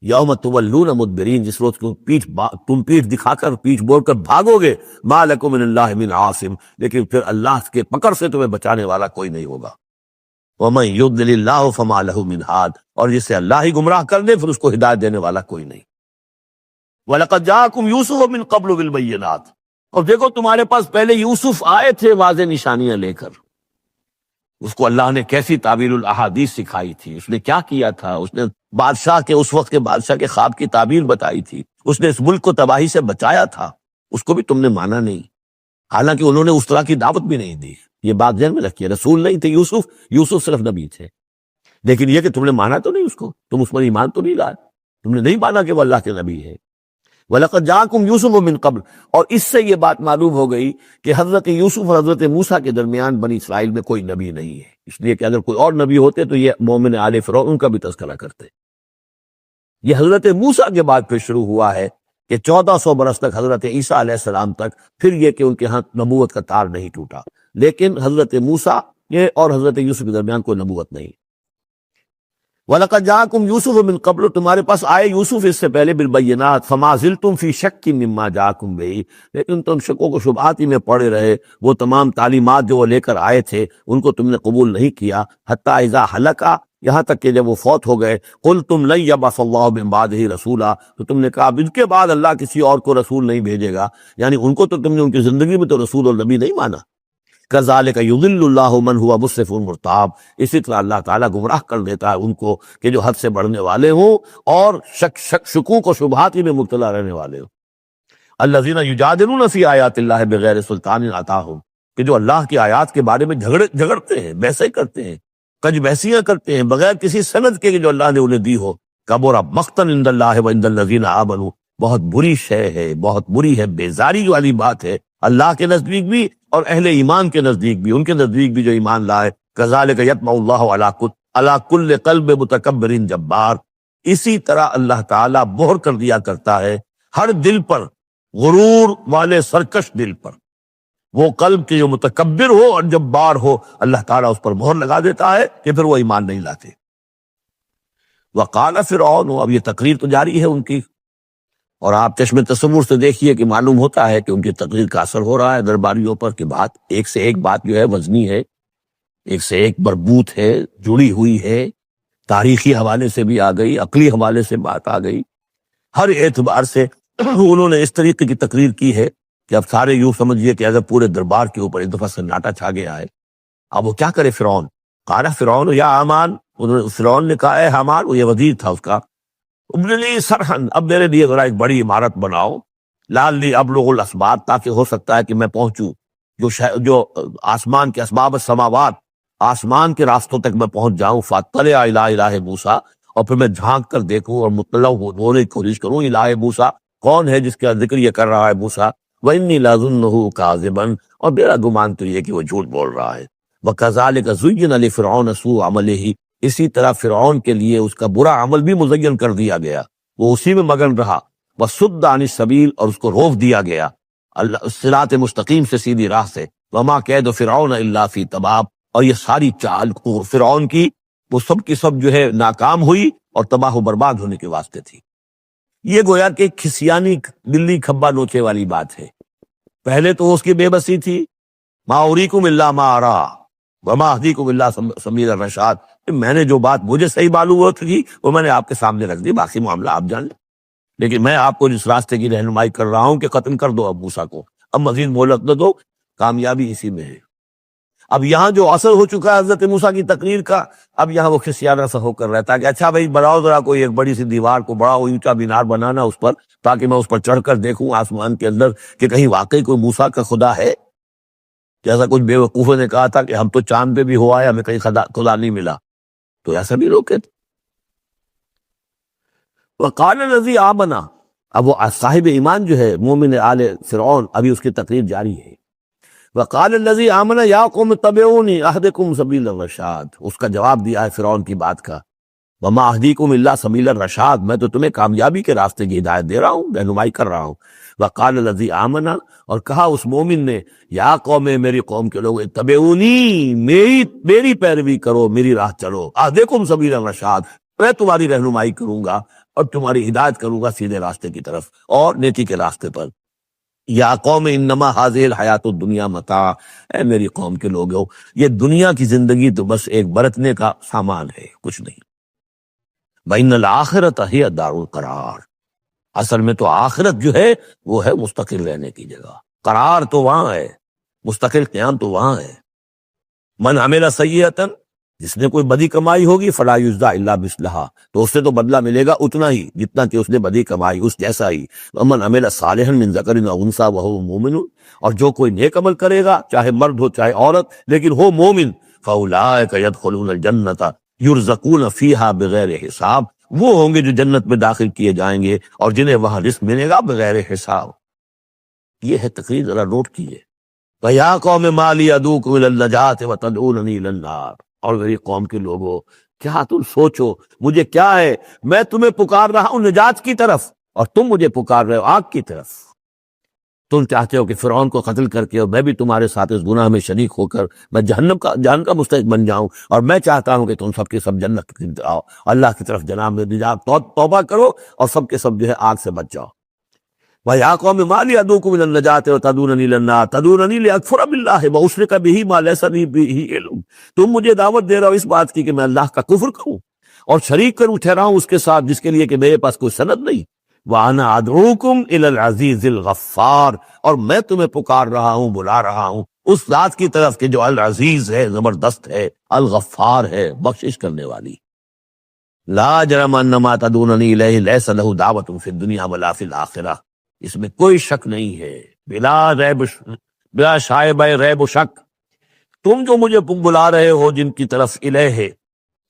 یوم تولون مدبرین، جس روز تم پیٹھ دکھا کر، پیٹھ موڑ کر بھاگو گے. ما لکم من اللہ من عاصم، لیکن پھر اللہ کے پکڑ سے تمہیں بچانے والا کوئی نہیں ہوگا. ومن یضلل اللہ فما لہ من ہاد، اور جسے اللہ ہی گمراہ کر دے پھر اس کو ہدایت دینے والا کوئی نہیں. وَلَقَدْ جَاءَكُمْ يُوسُفُ مِنْ قَبْلُ بِالْبَيِّنَاتِ، اور دیکھو تمہارے پاس پہلے یوسف آئے تھے واضح نشانیاں لے کر. اس کو اللہ نے کیسی تعبیر الاحادیث سکھائی تھی، اس نے کیا کیا تھا، اس نے بادشاہ کے، اس وقت کے بادشاہ کے خواب کی تعبیر بتائی تھی، اس نے اس ملک کو تباہی سے بچایا تھا. اس کو بھی تم نے مانا نہیں، حالانکہ انہوں نے اس طرح کی دعوت بھی نہیں دی. یہ بات ذہن میں رکھیے، رسول نہیں تھے یوسف صرف نبی تھے. لیکن یہ کہ تم نے مانا تو نہیں اس کو، تم اس پر ایمان تو نہیں لائے، تم نے نہیں مانا کہ وہ اللہ کے نبی ہے. وَلَقَدْ جَاءَكُمْ يُوسُفُ مِنْ قَبْلُ، اور اس سے یہ بات معلوم ہو گئی کہ حضرت یوسف اور حضرت موسیٰ کے درمیان بنی اسرائیل میں کوئی نبی نہیں ہے. اس لیے کہ اگر کوئی اور نبی ہوتے تو یہ مومن آل فرعون ان کا بھی تذکرہ کرتے. یہ حضرت موسیٰ کے بعد پھر شروع ہوا ہے کہ 1400 برس تک حضرت عیسیٰ علیہ السلام تک، پھر یہ کہ ان کے ہاں نبوت کا تار نہیں ٹوٹا. لیکن حضرت موسیٰ اور حضرت یوسف کے درمیان کوئی نبوت نہیں. وَلَقَدْ جَاءَكُمْ يُوسُفُ مِنْ قَبْلُ، تمہارے پاس آئے یوسف اس سے پہلے بالبینات. فَمَا زِلْتُمْ فِي شَكٍّ مِّمَّا جَاءَكُمْ بِهِ، لیکن تم شکوں کو شبہات ہی میں پڑے رہے. وہ تمام تعلیمات جو وہ لے کر آئے تھے ان کو تم نے قبول نہیں کیا. حتیٰ اذا ہلکا، یہاں تک کہ جب وہ فوت ہو گئے. قُلْتُمْ لَن يَبْعَثَ اللَّهُ مِن بَعْدِهِ رَسُولًا، تو تم نے کہا اب ان کے بعد اللہ کسی اور کو رسول نہیں بھیجے گا. یعنی ان کو تو تم نے ان کی زندگی میں تو رسول اور نبی نہیں مانا. کذالک یضل اللہ من هو مسرف مرتاب، اسی طرح اللہ تعالیٰ گمراہ کر دیتا ہے ان کو کہ جو حد سے بڑھنے والے ہوں اور شکوک و شبہات میں مبتلا رہنے والے ہوں. الذین یجادلون فی آیات اللہ بغیر سلطان اتاہم، کہ جو اللہ کی آیات کے بارے میں جھگڑتے ہیں، بحثیں کرتے ہیں، کج بحثیاں کرتے ہیں بغیر کسی سند کے جو اللہ نے انہیں دی ہو. کبر مقتا عند اللہ وعند الذین آمنوا، بہت بری شے ہے، بہت بری ہے، بیزاری والی بات ہے اللہ کے نزدیک بھی اور اہل ایمان کے نزدیک بھی، ان کے نزدیک بھی جو ایمان لائے. کذالک یطبع اللہ علی کل قلب متکبر جبار، اسی طرح اللہ تعالیٰ مہر کر دیا کرتا ہے ہر دل پر، غرور والے سرکش دل پر. وہ قلب کے جو متکبر ہو اور جبار ہو، اللہ تعالیٰ اس پر مہر لگا دیتا ہے کہ پھر وہ ایمان نہیں لاتے. وقال فرعون، اب یہ تقریر تو جاری ہے ان کی، اور آپ چشم تصور سے دیکھیے کہ معلوم ہوتا ہے کہ ان کی تقریر کا اثر ہو رہا ہے درباریوں پر، کہ بات ایک سے ایک بات جو ہے وزنی ہے، ایک سے ایک مربوط ہے، جڑی ہوئی ہے، تاریخی حوالے سے بھی آ گئی، عقلی حوالے سے بات آ گئی، ہر اعتبار سے انہوں نے اس طریقے کی تقریر کی ہے کہ اب سارے یوں سمجھیے کہ اگر پورے دربار کے اوپر ایک دفعہ سناٹا چھا گیا ہے. اب وہ کیا کرے فرعون؟ قال فرعون یا حامان، فرعون نے کہا اے حامان، وہ یہ وزیر تھا اس کا، ابن لی سرحن، اب میرے لیے ذرا ایک بڑی عمارت بناؤ، لعلی ابلغ الاسباب، تاکہ ہو سکتا ہے کہ میں پہنچوں جو آسمان کے اسباب السماوات، آسمان کے راستوں تک میں پہنچ جاؤں. فاطلع الی الہ موسیٰ، اور پھر میں جھانک کر دیکھوں اور مطلع ہونے کی کوشش کروں الہ موسیٰ، کون ہے جس کا ذکر یہ کر رہا ہے موسیٰ. وانی لاظنہ کاذبا، اور میرا گمان تو یہ کہ وہ جھوٹ بول رہا ہے. وکذالک زین لفرعون سوء عملہ، اسی طرح فرعون کے لیے اس کا برا عمل بھی مزین کر دیا گیا، وہ اسی میں مگن رہا، وصد عن السبیل، اور اس کو روک دیا گیا اللہ صراط مستقیم سے، سیدھی راہ سے، وما کید فرعون الا فی تباب، اور یہ ساری چال فرعون کی وہ سب کی سب جو ہے ناکام ہوئی اور تباہ و برباد ہونے کے واسطے تھی۔ یہ گویا کہ کھسیانی بلی کھبا نوچے والی بات ہے۔ پہلے تو اس کی بے بسی تھی، ما اریکم الا ما ارا وما اہدیکم الا سبیل الرشاد، میں نے جو بات مجھے صحیح معلوم ہوتی تھی وہ میں نے آپ کے سامنے رکھ دی، باقی معاملہ آپ جان لیں، لیکن میں آپ کو جس راستے کی رہنمائی کر رہا ہوں کہ ختم کر دو اب موسیٰ کو، اب مزید مہلت نہ دو، کامیابی اسی میں ہے۔ اب یہاں جو اثر ہو چکا ہے حضرت موسیٰ کی تقریر کا، اب یہاں وہ خسیانہ سا ہو کر رہتا ہے کہ اچھا بھائی بناؤ ذرا کوئی ایک بڑی سی دیوار کو، بڑا اونچا مینار بنانا اس پر، تاکہ میں اس پر چڑھ کر دیکھوں آسمان کے اندر کہ کہیں واقعی کوئی موسیٰ کا خدا ہے، جیسا کچھ بے وقوفوں نے کہا تھا کہ ہم تو چاند پہ بھی ہوا ہے، ہمیں کہیں خدا نہیں ملا، تو ایسا بھی روکے تھے۔ وقال الذی آمنا، اب وہ صاحب ایمان جو ہے مومن آل فرعون، ابھی اس کی تقریر جاری ہے۔ وقال الذی آمن یا قوم اتبعونی اہدکم سبیل الرشاد، اس کا جواب دیا ہے فرعون کی بات کا، وما اہدیکم الا سبیل الرشاد، میں تو تمہیں کامیابی کے راستے کی ہدایت دے رہا ہوں، رہنمائی کر رہا ہوں۔ وقال الذی آمن، اور کہا اس مومن نے، یا قوم، میری قوم کے لوگ، اتبعونی، میری پیروی کرو، میری راہ چلو، اہدکم سبیل الرشاد، میں تمہاری رہنمائی کروں گا اور تمہاری ہدایت کروں گا سیدھے راستے کی طرف اور نیکی کے راستے پر۔ یا قوم انما هذه الحیات الدنیا متاع، اے میری قوم کے لوگوں، یہ دنیا کی زندگی تو بس ایک برتنے کا سامان ہے، کچھ نہیں۔ وَإِنَّ الْآخِرَةَ هِيَ دَارُ الْقَرَارِ، اصل میں تو آخرت جو ہے وہ ہے مستقل رہنے کی جگہ، قرار تو وہاں ہے، مستقل قیام تو وہاں ہے۔ من عمل سیئۃ، جس نے کوئی بدی کمائی ہوگی، فلا یجزی الا مثلھا، تو اس سے تو بدلہ ملے گا اتنا ہی جتنا کہ اس نے بدی کمائی، اس جیسا ہی۔ ومن عمل صالحا من ذکر او انثی وہو مومن، اور جو کوئی نیک عمل کرے گا، چاہے مرد ہو چاہے عورت، لیکن ہو مومن، فاولئک یدخلون الجنۃ یرزقون فیہا بغیر حساب، وہ ہوں گے جو جنت میں داخل کیے جائیں گے اور جنہیں وہاں رزق ملے گا بغیر حساب۔ یہ ہے تقریر، ذرا نوٹ کیجیے۔ وَيَا قَوْمِ مَا لِي أَدْعُوكُمْ إِلَى النَّجَاةِ وَتَدْعُونَنِي إِلَى النَّارِ، اور میری قوم کے لوگوں، کیا تم سوچو مجھے کیا ہے، میں تمہیں پکار رہا ہوں نجات کی طرف اور تم مجھے پکار رہے ہو آگ کی طرف۔ تم چاہتے ہو کہ فرعون کو قتل کر کے اور میں بھی تمہارے ساتھ اس گناہ میں شریک ہو کر میں جہنم کا مستحق بن جاؤں، اور میں چاہتا ہوں کہ تم سب کے سب جنت کی آؤ، اللہ کی طرف جناب میں نجات، توبہ کرو اور سب کے سب جو ہے آگ سے بچ جاؤ۔ وَيَا قَوْمِ مَا لِي أَدْعُوكُمْ إِلَى النَّجَاةِ وَتَدْعُونَنِي إِلَى النَّارِ تَدْعُونَنِي لِأَكْفُرَ بِاللَّهِ وَأُشْرِكَ بِهِ مَا لَيْسَ لِي بِهِ عِلْمٌ، تم مجھے دعوت دے رہے ہو اس بات کی کہ میں اللہ کا کفر کروں اور شریک کروں ٹھہراؤں اس کے ساتھ جس کے لیے کہ میرے پاس کوئی سند نہیں۔ وَأَنَا أَدْعُوكُمْ إِلَى الْعَزِيزِ الْغَفَّارِ، اور میں تمہیں پکار رہا ہوں، بلا رہا ہوں اس ذات کی طرف کہ جو العزیز ہے، زبردست ہے، الغفار ہے، بخشش کرنے والی۔ لا جرم ان ما تدعوننی الیہ لیس لہ دعوۃ فی الدنیا ولا فی الآخرہ، اس میں کوئی شک نہیں ہے، بلا شائبہ ریب و شک، تم جو مجھے بلا رہے ہو جن کی طرف الیہ،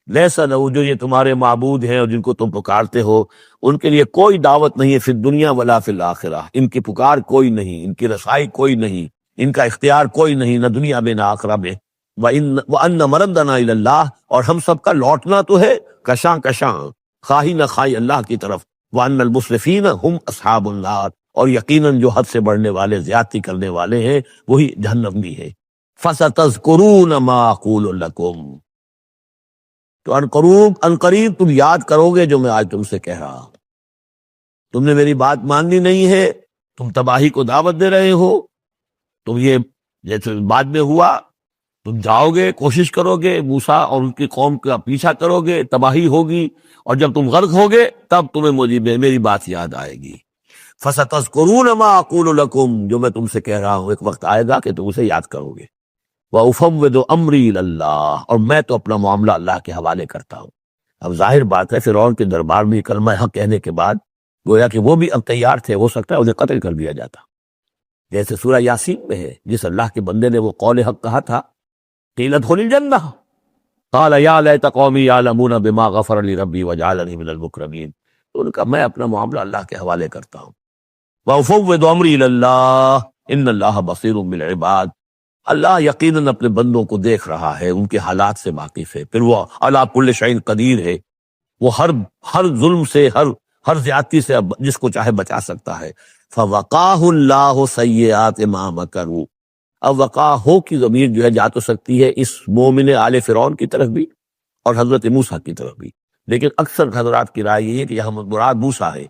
لیس لہ، جو یہ تمہارے معبود ہیں اور جن کو تم پکارتے ہو، ان کے لیے کوئی دعوت نہیں ہے فی الدنیا ولا فی الآخرہ، ان کی پکار کوئی نہیں، ان کی رسائی کوئی نہیں، ان کا اختیار کوئی نہیں، نہ دنیا میں نہ آخرہ میں۔ وَأَنَّ مَرَدَّنَا إِلَى اللَّهِ، اور ہم سب کا لوٹنا تو ہے کشاں کشاں، خواہی نہ خواہی اللہ کی طرف۔ وَأَنَّ الْمُسْرِفِينَ هُمْ أَصْحَابُ النَّارِ، اور یقیناً جو حد سے بڑھنے والے، زیادتی کرنے والے ہیں وہی جہنم بھی ہے۔ فَسَتَذْكُرُونَ مَا أَقُولُ لَكُمْ، تو عنقریب تم یاد کرو گے جو میں آج تم سے کہہ رہا ہوں۔ تم نے میری بات ماننی نہیں ہے، تم تباہی کو دعوت دے رہے ہو، تم یہ جیسے بعد میں ہوا، تم جاؤ گے، کوشش کرو گے، موسیٰ اور ان کی قوم کا پیچھا کرو گے، تباہی ہوگی، اور جب تم غرق ہوگے تب تمہیں میری بات یاد آئے گی۔ فَسَتَذْكُرُونَ مَا أَقُولُ لَكُمْ، جو میں تم سے کہہ رہا ہوں ایک وقت آئے گا کہ تم اسے یاد کرو گے۔ وَأُفَوِّضُ أَمْرِي إِلَى اللَّهِ، اور میں تو اپنا معاملہ اللہ کے حوالے کرتا ہوں۔ اب ظاہر بات ہے فرعون کے دربار میں کلمہ حق کہنے کے بعد گویا کہ وہ بھی اب تیار تھے، ہو سکتا ہے انہیں قتل کر دیا جاتا، جیسے سورہ یاسین میں ہے، جس اللہ کے بندے نے وہ قول حق کہا تھا، قیل ادخل الجنہ قال یا لیت قومی یعلمون بما غفر لی ربی وجعلنی من المکرمین، تو ان کا میں اپنا معاملہ اللہ کے حوالے کرتا ہوں۔ وَأُفَوِّضُ أَمْرِي إِلَى اللَّهِ إِنَّ اللَّهَ بَصِيرٌ بِالْعِبَادِ، اللہ یقیناً اپنے بندوں کو دیکھ رہا ہے، ان کے حالات سے واقف ہے، پھر وہ علی کل شیء قدیر ہے، وہ ہر ظلم سے، ہر زیادتی سے جس کو چاہے بچا سکتا ہے۔ فَوَقَاهُ اللَّهُ سَيِّئَاتِ مَا مَكَرُوا۔ اب وقع ہو کی ضمیر جو ہے جا تو سکتی ہے اس مومن آل فرعون کی طرف بھی اور حضرت موسیٰ کی طرف بھی، لیکن اکثر حضرات کی رائے یہ ہے کہ یہاں مراد موسیٰ ہے۔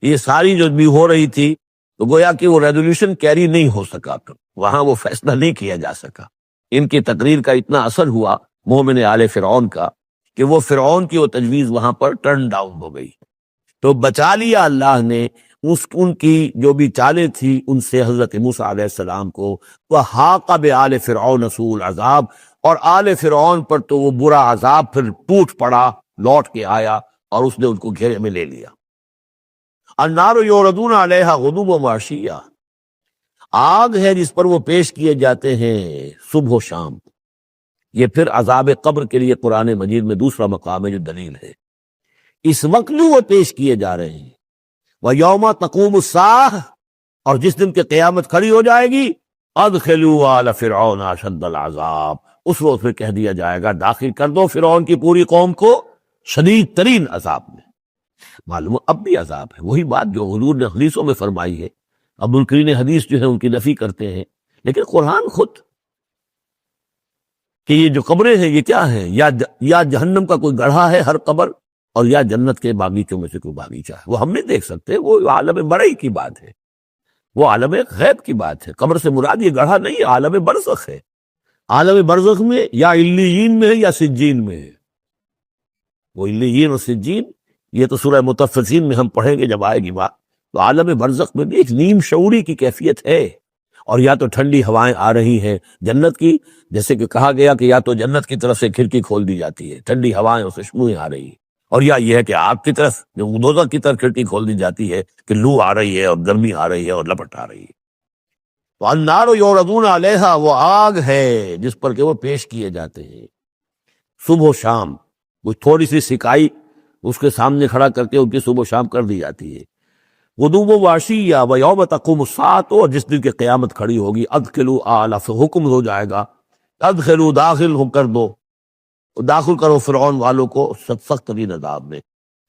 یہ ساری جو بھی ہو رہی تھی تو گویا کہ وہ ریزولوشن کیری نہیں ہو سکا، وہاں وہ فیصلہ نہیں کیا جا سکا۔ ان کی تقریر کا اتنا اثر ہوا مومن آل فرعون کا کہ وہ فرعون کی وہ تجویز وہاں پر ٹرن ڈاؤن ہو گئی، تو بچا لیا اللہ نے ان کی جو بھی چالیں تھی ان سے حضرت موسیٰ علیہ السلام کو۔ وَحَاقَ بِآلِ فِرْعَوْنَ سُوءُ الْعَذَابِ، اور آل فرعون پر تو وہ برا عذاب پھر ٹوٹ پڑا، لوٹ کے آیا اور اس نے ان کو گھیرے میں لے لیا۔ النار یعرضون علیہا غدوا وعشیا، آگ ہے جس پر وہ پیش کیے جاتے ہیں صبح و شام۔ یہ پھر عذاب قبر کے لیے قرآن مجید میں دوسرا مقام ہے جو دلیل ہے۔ اس وقت جو وہ پیش کیے جا رہے ہیں، وَيَوْمَ تَقُومُ السَّاعَةُ، اور جس دن کہ قیامت کھڑی ہو جائے گی، أَدْخِلُوا آلَ فِرْعَوْنَ أَشَدَّ الْعَذَابِ، اس وقت پھر کہہ دیا جائے گا داخل کر دو فرعون کی پوری قوم کو شدید ترین عذاب میں۔ معلوم اب بھی عذاب ہے، وہی بات جو حضور نے حدیثوں میں فرمائی ہے۔ اب منکرین حدیث جو ہے ان کی نفی کرتے ہیں، لیکن قرآن خود کہ یہ جو قبریں ہیں یہ کیا ہیں، یا جہنم کا کوئی گڑھا ہے ہر قبر، اور یا جنت کے باغیچوں میں سے کوئی باغیچہ ہے، وہ ہم نہیں دیکھ سکتے، وہ عالم برئی کی بات ہے، وہ عالم غیب کی بات ہے۔ قبر سے مراد یہ گڑھا نہیں ہے، عالم برزخ ہے۔ عالم برزخ میں یا علیین میں ہے یا سجین میں ہے۔ وہ علیین اور سجین یہ تو سورہ مطففین میں ہم پڑھیں گے جب آئے گی بات، تو عالم برزخ میں بھی ایک نیم شعوری کی کیفیت ہے، اور یا تو ٹھنڈی ہوائیں آ رہی ہیں جنت کی، جیسے کہ کہا گیا کہ یا تو جنت کی طرف سے کھڑکی کھول دی جاتی ہے، ٹھنڈی ہوائیں اور خوشبوئیں آ رہی ہیں، اور یا یہ ہے کہ آگ کی طرف جو دوزخ کی طرف کھڑکی کھول دی جاتی ہے کہ لو آ رہی ہے اور گرمی آ رہی ہے اور لپٹ آ رہی ہے۔ تو النار یعرضون علیہا، وہ آگ ہے جس پر کہ وہ پیش کیے جاتے ہیں صبح و شام، وہ تھوڑی سی سکائی اس کے سامنے کھڑا کر کے ان کی صبح و شام کر دی جاتی ہے۔ غدوا وعشیا ویوم تقوم الساعۃ، اور جس دن کی قیامت کھڑی ہوگی، ادخلوا آل، حکم ہو جائے گا ادخلوا، داخل ہو کر دو، داخل کرو فرعون والوں کو سخت ترین عذاب میں۔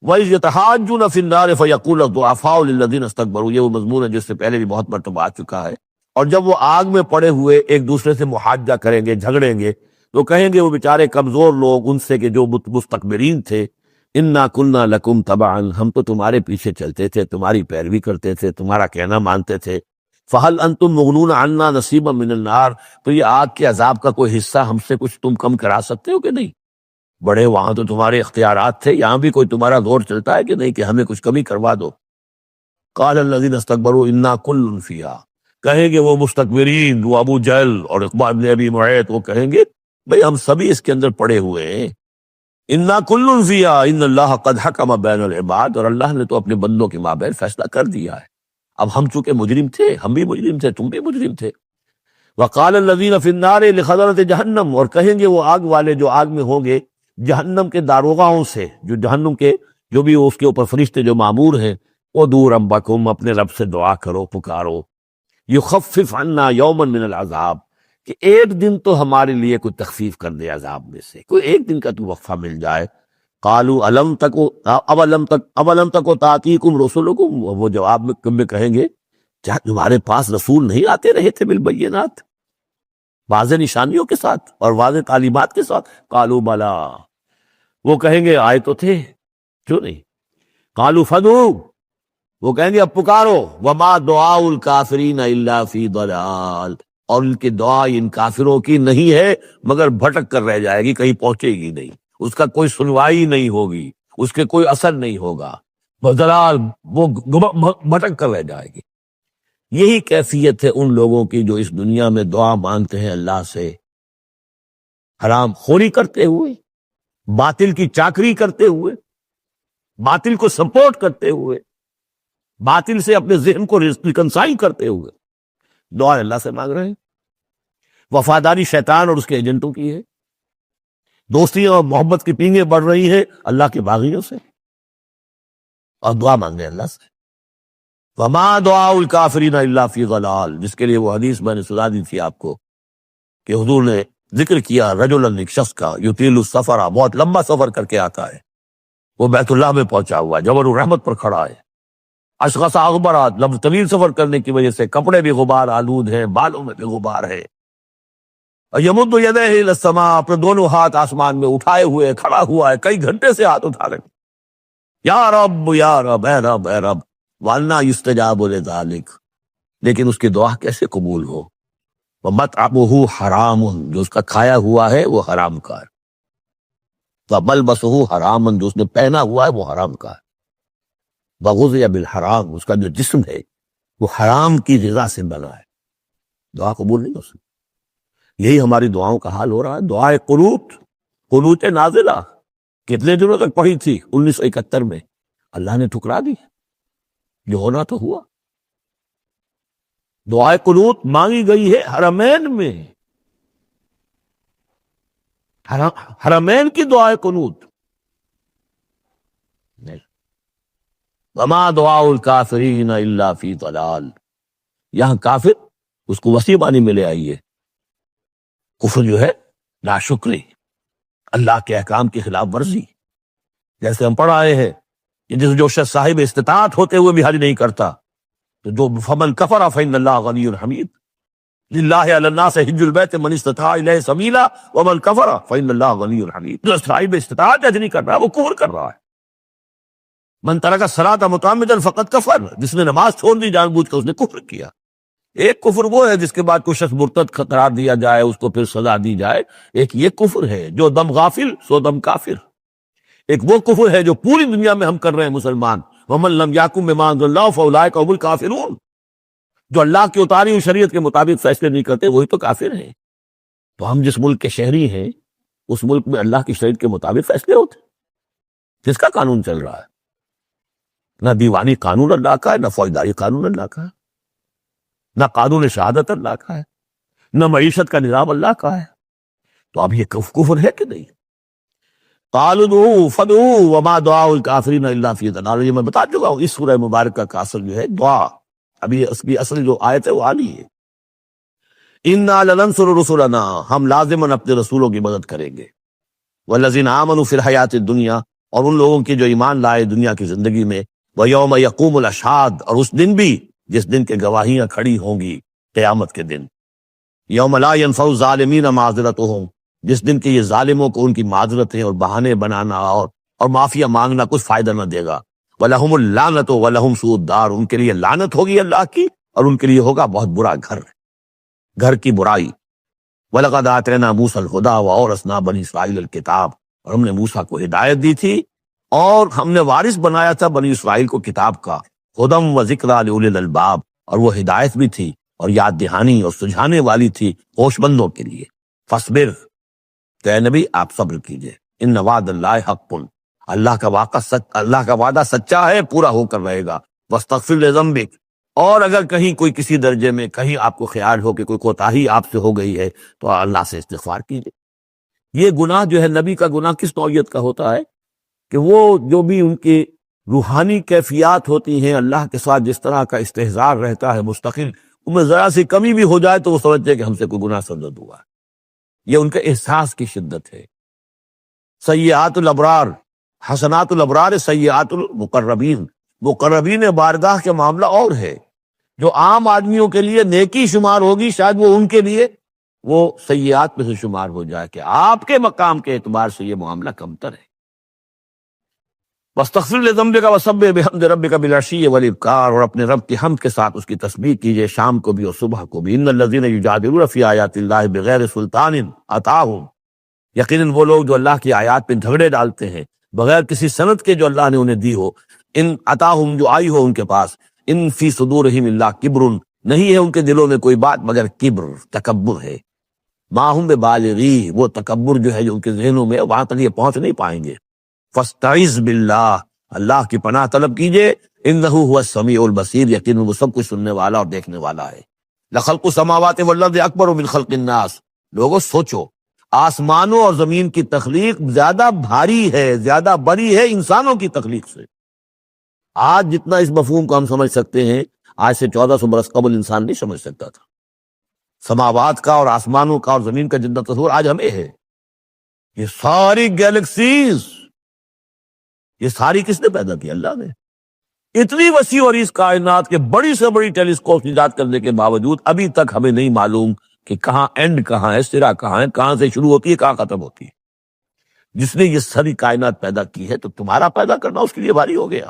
وَإِذْ يَتَحَاجُّونَ فِي النَّارِ فَيَقُولُ الضُّعَفَاءُ لِلَّذِينَ اسْتَكْبَرُوا، یہ وہ مضمون ہے جس سے پہلے بھی بہت مرتبہ آ چکا ہے۔ اور جب وہ آگ میں پڑے ہوئے ایک دوسرے سے محاجہ کریں گے، جھگڑیں گے، تو کہیں گے وہ بیچارے کمزور لوگ ان سے کہ جو مستکبرین تھے، اِنَّا كُنَّا لَكُمْ تَبَعًا، ہم تو تمہارے پیچھے چلتے تھے، تمہاری پیروی کرتے تھے، تمہارا کہنا مانتے تھے۔ فَهَلْ أَنْتُمْ مُغْنُونَ عَنَّا نَصِيبًا مِّنَ النَّارِ، تو یہ آگ کے عذاب کا کوئی حصہ ہم سے کچھ تم کم کرا سکتے ہو کہ نہیں؟ بڑے وہاں تو تمہارے اختیارات تھے، یہاں بھی کوئی تمہارا زور چلتا ہے کہ نہیں کہ ہمیں کچھ کمی کروا دو؟ قال الذین استکبروا انا کل فیہا، کہیں گے وہ مستکبرین، وہ ابو جہل اور عقبہ بن ابی معیط، وہ کہیں گے بھئی ہم سبھی اس کے اندر پڑے ہوئے ہیں۔ انا کل فیہا ان اللہ قد حکم بین العباد، اور اللہ نے تو اپنے بندوں کے مابین فیصلہ کر دیا ہے۔ اب ہم چونکہ مجرم تھے، ہم بھی مجرم تھے، تم بھی مجرم تھے۔ وقال الذین فی النار لخزنۃ جہنم، اور کہیں گے وہ آگ والے جو آگ میں ہوں گے جہنم کے داروغاؤں سے، جو جہنم کے جو بھی اس کے اوپر فرشتے جو معمور ہیں، وہ دور ربکم، اپنے رب سے دعا کرو، پکارو، یخفف عنا یوما من العذاب، کہ ایک دن تو ہمارے لیے کوئی تخفیف کر دے عذاب میں سے، کوئی ایک دن کا تو وقفہ مل جائے۔ قالوا اولم تکو تاتیکم رسلکم، وہ جواب میں کہیں گے کیا تمہارے پاس رسول نہیں آتے رہے تھے بالبینات، واضح نشانیوں کے ساتھ اور واضح تعلیمات کے ساتھ؟ قالوا بلا، وہ کہیں گے آئے تو تھے، کیوں نہیں؟ قالوا فدعوا، وہ کہیں گے اب پکارو، وما دعاء الکافرین الا فی ضلال، اور ان کی دعا ان کافروں کی نہیں ہے مگر بھٹک کر رہ جائے گی، کہیں پہنچے گی نہیں، اس کا کوئی سنوائی نہیں ہوگی، اس کے کوئی اثر نہیں ہوگا، ضلال، وہ بھٹک کر رہ جائے گی۔ یہی کیفیت ہے ان لوگوں کی جو اس دنیا میں دعا مانگتے ہیں اللہ سے، حرام خوری کرتے ہوئے، باطل کی چاکری کرتے ہوئے، باطل کو سپورٹ کرتے ہوئے، باطل سے اپنے ذہن کو ریکنسائل کرتے ہوئے دعا اللہ سے مانگ رہے ہیں۔ وفاداری شیطان اور اس کے ایجنٹوں کی ہے، دوستی اور محبت کی پینگیں بڑھ رہی ہیں اللہ کے باغیوں سے، اور دعا مانگے اللہ سے۔ وما دعاء الکافرین الا فی ضلال، جس کے لیے وہ حدیث میں نے سنا دی تھی آپ کو کہ حضور نے ذکر کیا رجلا، ایک شخص کا، یطیل السفر، بہت لمبا سفر کر کے آتا ہے، وہ بیت اللہ میں پہنچا ہوا ہے، جبل الرحمت پر کھڑا ہے، اشخاص اغبرات، لمبا طویل سفر کرنے کی وجہ سے کپڑے بھی غبار آلود ہیں، بالوں میں بھی غبار ہے، اور یمد یدیہ الی السماء، اپنے دونوں ہاتھ آسمان میں اٹھائے ہوئے کھڑا ہوا ہے، کئی گھنٹے سے ہاتھ اٹھا رہے ہیں، یا رب یا رب، اے رب اے رب، وَأَنَّىٰ يُسْتَجَابُ لِذَٰلِكَ، لیکن اس کی دعا کیسے قبول ہو؟ وَمَطْعَمُهُ حَرَامٌ، جو اس کا کھایا ہوا ہے وہ حرام کا ہے، وَمَلْبَسُهُ حَرَامٌ، جو اس نے پہنا ہوا ہے وہ حرام کا ہے، وَغُذِيَ بِالْحَرَام، اس کا جو جسم ہے وہ حرام کی غذا سے بنا ہے، دعا قبول نہیں ہو سکتی۔ یہی ہماری دعاؤں کا حال ہو رہا ہے۔ دعائے قنوت، قنوت نازلہ کتنے دنوں تک پڑھی تھی؟ 1971 میں، اللہ نے ٹھکرا دی، جو ہونا تو ہوا۔ دعائے قنوت مانگی گئی ہے حرمین میں، حرمین کی دعائے قنوت۔ وما دعاء الکافرین الا فی ضلال، یہاں کافر اس کو وسیع معنی میں لے آئیے، کفر جو ہے ناشکری، اللہ کے احکام کی خلاف ورزی، جیسے ہم پڑھ آئے ہیں کہ جو شخص صاحب استطاعت ہوتے ہوئے بھی حج نہیں کرتا، تو جو فمن کفر فإن اللہ غنی حمید، للہ علی الناس حج البیت من استطاع الیہ سبیلا ومن کفر فإن اللہ غنی حمید، جو صاحب استطاعت حج نہیں کر رہا وہ کفر کر رہا ہے۔ من ترک الصلاۃ متعمدا فقد کفر، جس نے نماز چھوڑ دی جان بوجھ کر اس نے کفر کیا۔ ایک کفر وہ ہے جس کے بعد کوئی شخص مرتد قرار دیا جائے، اس کو پھر سزا دی جائے، ایک یہ کفر ہے جو دم غافل سو دم کافر، ایک وہ کفر ہے جو پوری دنیا میں ہم کر رہے ہیں مسلمان، وَمَن لَّمْ يَحْكُم بِمَا أَنزَلَ اللَّهُ فَأُولَٰئِكَ هُمُ الْكَافِرُونَ، جو اللہ کی اتاری ہوئی شریعت کے مطابق فیصلے نہیں کرتے وہی تو کافر ہیں۔ تو ہم جس ملک کے شہری ہیں اس ملک میں اللہ کی شریعت کے مطابق فیصلے ہوتے ہیں، جس کا قانون چل رہا ہے، نہ دیوانی قانون اللہ کا ہے، نہ فوجداری قانون اللہ کا ہے، نہ قانون شہادت اللہ کا ہے، نہ معیشت کا نظام اللہ کا ہے، تو اب یہ کفر ہے کہ نہیں؟ قالوا ادعوا فادعوا وما دعاء الکافرین الا فی ضلال، یہ میں بتا چکا ہوں، اس سورہ مبارکہ کا اصل جو ہے دعا، ابھی اس کی اصل جو آیت ہے وہ آنی ہے، انا لننصر رسلنا، ہم لازماً اپنے رسولوں کی مدد کریں گے، والذین آمنوا فی الحیات الدنیا، اور ان لوگوں کی جو ایمان لائے دنیا کی زندگی میں، ویوم یقوم الاشہاد، اور اس دن بھی جس دن کے گواہیاں کھڑی ہوں گی، قیامت کے دن، یوم لا ینفع الظالمین معذرتہم، جس دن کے یہ ظالموں کو ان کی معذرتیں اور بہانے بنانا اور معافیہ مانگنا کچھ فائدہ نہ دے گا، وَلَهُمُ اللَّعْنَةُ وَلَهُمْ سُوءُ الدَّارِ، ان کے لیے لعنت ہوگی اللہ کی اور ان کے لیے ہوگا بہت برا گھر کی برائی۔ وَلَقَدْ آتَيْنَا مُوسَى الْهُدَىٰ وَأَوْرَثْنَا بَنِي إِسْرَائِيلَ الْكِتَابَ، اور ہم نے موسیٰ کو ہدایت دی تھی اور ہم نے وارث بنایا تھا بنی اسرائیل کو کتاب کا، ہدی و ذکریٰ لأولی الالباب، اور وہ ہدایت بھی تھی اور یاد دہانی اور سجھانے والی تھی ہوش مندوں کے لیے۔ فاصبر، تو اے نبی آپ صبر کیجئے، ان وعد اللہ حق، اللہ کا وعدہ سچا ہے، پورا ہو کر رہے گا۔ واستغفر لذنبک، اور اگر کہیں کوئی کسی درجے میں کہیں آپ کو خیال ہو کہ کوئی کوتاہی آپ سے ہو گئی ہے تو اللہ سے استغفار کیجئے۔ یہ گناہ جو ہے، نبی کا گناہ کس نوعیت کا ہوتا ہے کہ وہ جو بھی ان کی روحانی کیفیات ہوتی ہیں، اللہ کے ساتھ جس طرح کا استحضار رہتا ہے مستقل، ان میں ذرا سی کمی بھی ہو جائے تو وہ سمجھتے ہیں کہ ہم سے کوئی گناہ سرزد ہوا ہے، یہ ان کے احساس کی شدت ہے۔ سیئات الابرار حسنات الابرار، سیئات المقربین، مقربین بارگاہ کے معاملہ اور ہے، جو عام آدمیوں کے لیے نیکی شمار ہوگی شاید وہ ان کے لیے وہ سیئات میں سے شمار ہو جائے کہ آپ کے مقام کے اعتبار سے یہ معاملہ کمتر ہے۔ واستغفر لذنبک وسبح بحمد ربک بالعشی والابکار، اور اپنے رب کی حمد کے ساتھ اس کی تسبیح کیجئے شام کو بھی اور صبح کو بھی۔ ان الذین یجادلون فی آیات اللہ بغیر سلطان اتاہم، یقیناً وہ لوگ جو اللہ کی آیات پہ جھگڑے ڈالتے ہیں بغیر کسی سند کے جو اللہ نے انہیں دی ہو، ان اتاہم جو آئی ہو ان کے پاس، ان فی صدورہم الا کبر، نہیں ہے ان کے دلوں میں کوئی بات مگر کبر، تکبر ہے، ما ہم ببالغی، وہ تکبر جو ہے جو ان کے ذہنوں میں وہاں تک یہ پہنچ نہیں پائیں گے۔ فاستعذ باللہ، اللہ کی پناہ طلب کیجئے، انہ هو السمیع البصیر، یقیناً وہ سب کچھ سننے والا اور دیکھنے والا ہے۔ لخلق السماوات والارض اکبر من خلق الناس، لوگوں سوچو، آسمانوں اور زمین کی تخلیق زیادہ بھاری ہے، زیادہ بڑی ہے انسانوں کی تخلیق سے۔ آج جتنا اس مفہوم کو ہم سمجھ سکتے ہیں، آج سے 1400 برس قبل انسان نہیں سمجھ سکتا تھا۔ سماوات کا اور آسمانوں کا اور زمین کا جتنا تصور آج ہمیں ہے، یہ ساری گیلیکسیز، یہ ساری کس نے پیدا کی؟ اللہ نے۔ اتنی وسیع اور اس کائنات کے بڑی سے بڑی ٹیلیسکوپ ایجاد کرنے کے باوجود ابھی تک ہمیں نہیں معلوم کہ کہاں اینڈ کہاں ہے، سرا کہاں ہے، کہاں سے شروع ہوتی ہے، کہاں ختم ہوتی ہے۔ جس نے یہ ساری کائنات پیدا کی ہے تو تمہارا پیدا کرنا اس کے لیے بھاری ہو گیا۔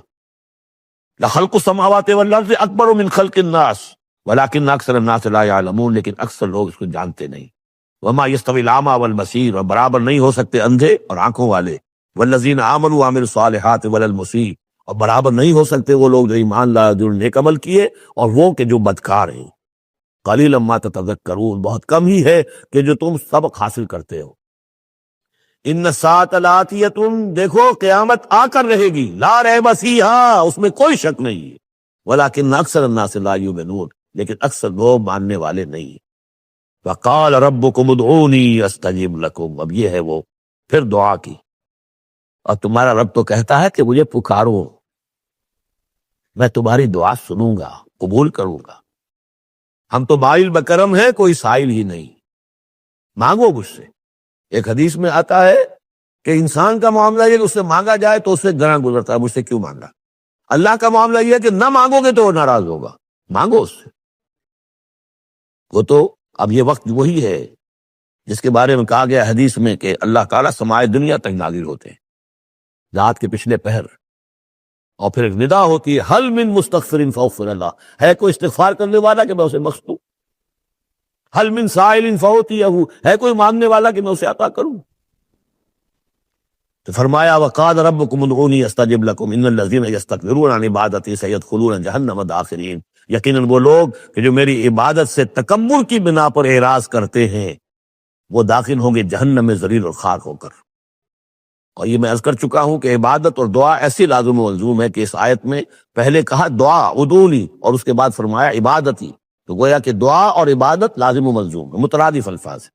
لخلق السماوات والارض اکبر من خلق الناس ولکن اکثر الناس لا یعلمون، لیکن اکثر لوگ اس کو جانتے نہیں۔ وما یستوی الاعمی والبصیر، اور برابر نہیں ہو سکتے اندھے اور آنکھوں والے، والذین آمنوا وعملوا الصالحات ولا المسیء، اور برابر نہیں ہو سکتے وہ لوگ جو ایمان لائے، جو نیک عمل کیے، اور وہ کہ جو بدکار ہیں۔ قلیلا ما تتذکرون، بہت کم ہی ہے کہ جو تم سبق حاصل کرتے ہو۔ ان الساعۃ لآتیۃ، دیکھو قیامت آ کر رہے گی، لا ریب فیہا، اس میں کوئی شک نہیں ہے، ولکن اکثر الناس لا یؤمنون، لیکن اکثر لوگ ماننے والے نہیں ہیں۔ وقال ربکم ادعونی استجب لکم، اب یہ ہے وہ پھر دعا کی، اور تمہارا رب تو کہتا ہے کہ مجھے پکارو، میں تمہاری دعا سنوں گا، قبول کروں گا۔ ہم تو مائل بکرم ہیں، کوئی سائل ہی نہیں، مانگو مجھ سے۔ ایک حدیث میں آتا ہے کہ انسان کا معاملہ یہ کہ اس سے مانگا جائے تو اس سے گراں گزرتا ہے، مجھ سے کیوں مانگا۔ اللہ کا معاملہ یہ ہے کہ نہ مانگو گے تو وہ ناراض ہوگا، مانگو اس سے۔ وہ تو اب یہ وقت وہی ہے جس کے بارے میں کہا گیا حدیث میں کہ اللہ تعالیٰ سمائے دنیا تک نازل ہوتے ہیں رات کے پچھلے پہر، اور پھر ایک ندا ہوتی ہے، حل من مستغفر فاغفر اللہ، ہے کوئی استغفار کرنے والا کہ میں اسے بخش دوں، حل من سائل فاعطیہ، ہے کوئی مانگنے والا کہ میں اسے عطا کروں۔ تو فرمایا وقال ربکم ادعونی استجب لکم ان الذین یستکبرون عن عبادتی سیدخلون جہنم داخرین، یقیناً وہ لوگ کہ جو میری عبادت سے تکبر کی بنا پر اعراض کرتے ہیں وہ داخل ہوں گے جہنم میں ذلیل اور خار ہو کر۔ اور یہ میں عرض کر چکا ہوں کہ عبادت اور دعا ایسی لازم و ملزوم ہے کہ اس آیت میں پہلے کہا دعا ادعونی اور اس کے بعد فرمایا عبادتی، تو گویا کہ دعا اور عبادت لازم و ملزوم ہے، مترادف الفاظ ہے۔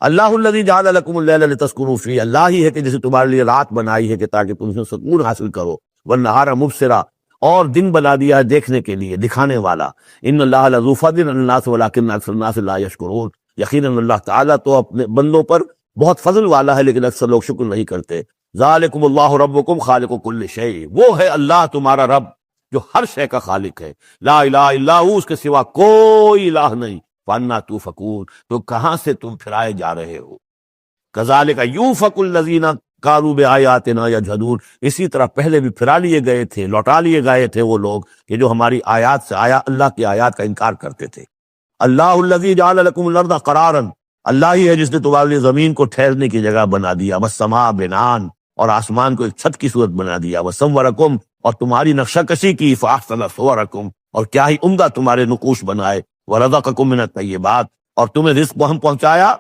اللہ الذی جعل لکم اللیل لتسکنوا فیہ، اللہ ہی ہے کہ جسے تمہارے لیے رات بنائی ہے کہ تاکہ تم سے سکون حاصل کرو، والنہار مبصرا، اور دن بنا دیا ہے دیکھنے کے لیے، دکھانے والا۔ ان اللہ لذو فضل علی الناس ولکن اکثر الناس لا یشکرون، یقیناً اللہ تعالیٰ تو اپنے بندوں پر بہت فضل والا ہے لیکن اکثر لوگ شکر نہیں کرتے۔ ذالکم اللہ ربکم خالق کل شیء، وہ ہے اللہ تمہارا رب جو ہر شے کا خالق ہے، لا الہ الا ہو، اس کے سوا کوئی الہ نہیں، فانا توفکون، تو کہاں سے تم پھرائے جا رہے ہو۔ کذالک یوفک الذین کانوا بآیاتنا یجحدون، اسی طرح پہلے بھی پھرا لیے گئے تھے، لوٹا لیے گئے تھے وہ لوگ کہ جو ہماری آیات سے اللہ کی آیات کا انکار کرتے تھے۔ اللہ الذی جعل لکم الارض قرارا، اللہ ہی ہے جس نے تمہارے لیے زمین کو ٹھہرنے کی جگہ بنا دیا، والسماء بناء، اور آسمان کو ایک چھت کی صورت بنا دیا، وصورکم، اور تمہاری نقشہ کشی کی، فاحسن صورکم، اور کیا ہی عمدہ تمہارے نقوش بنائے، ورزقکم من الطیبات، اور تمہیں رزق ہم پہنچایا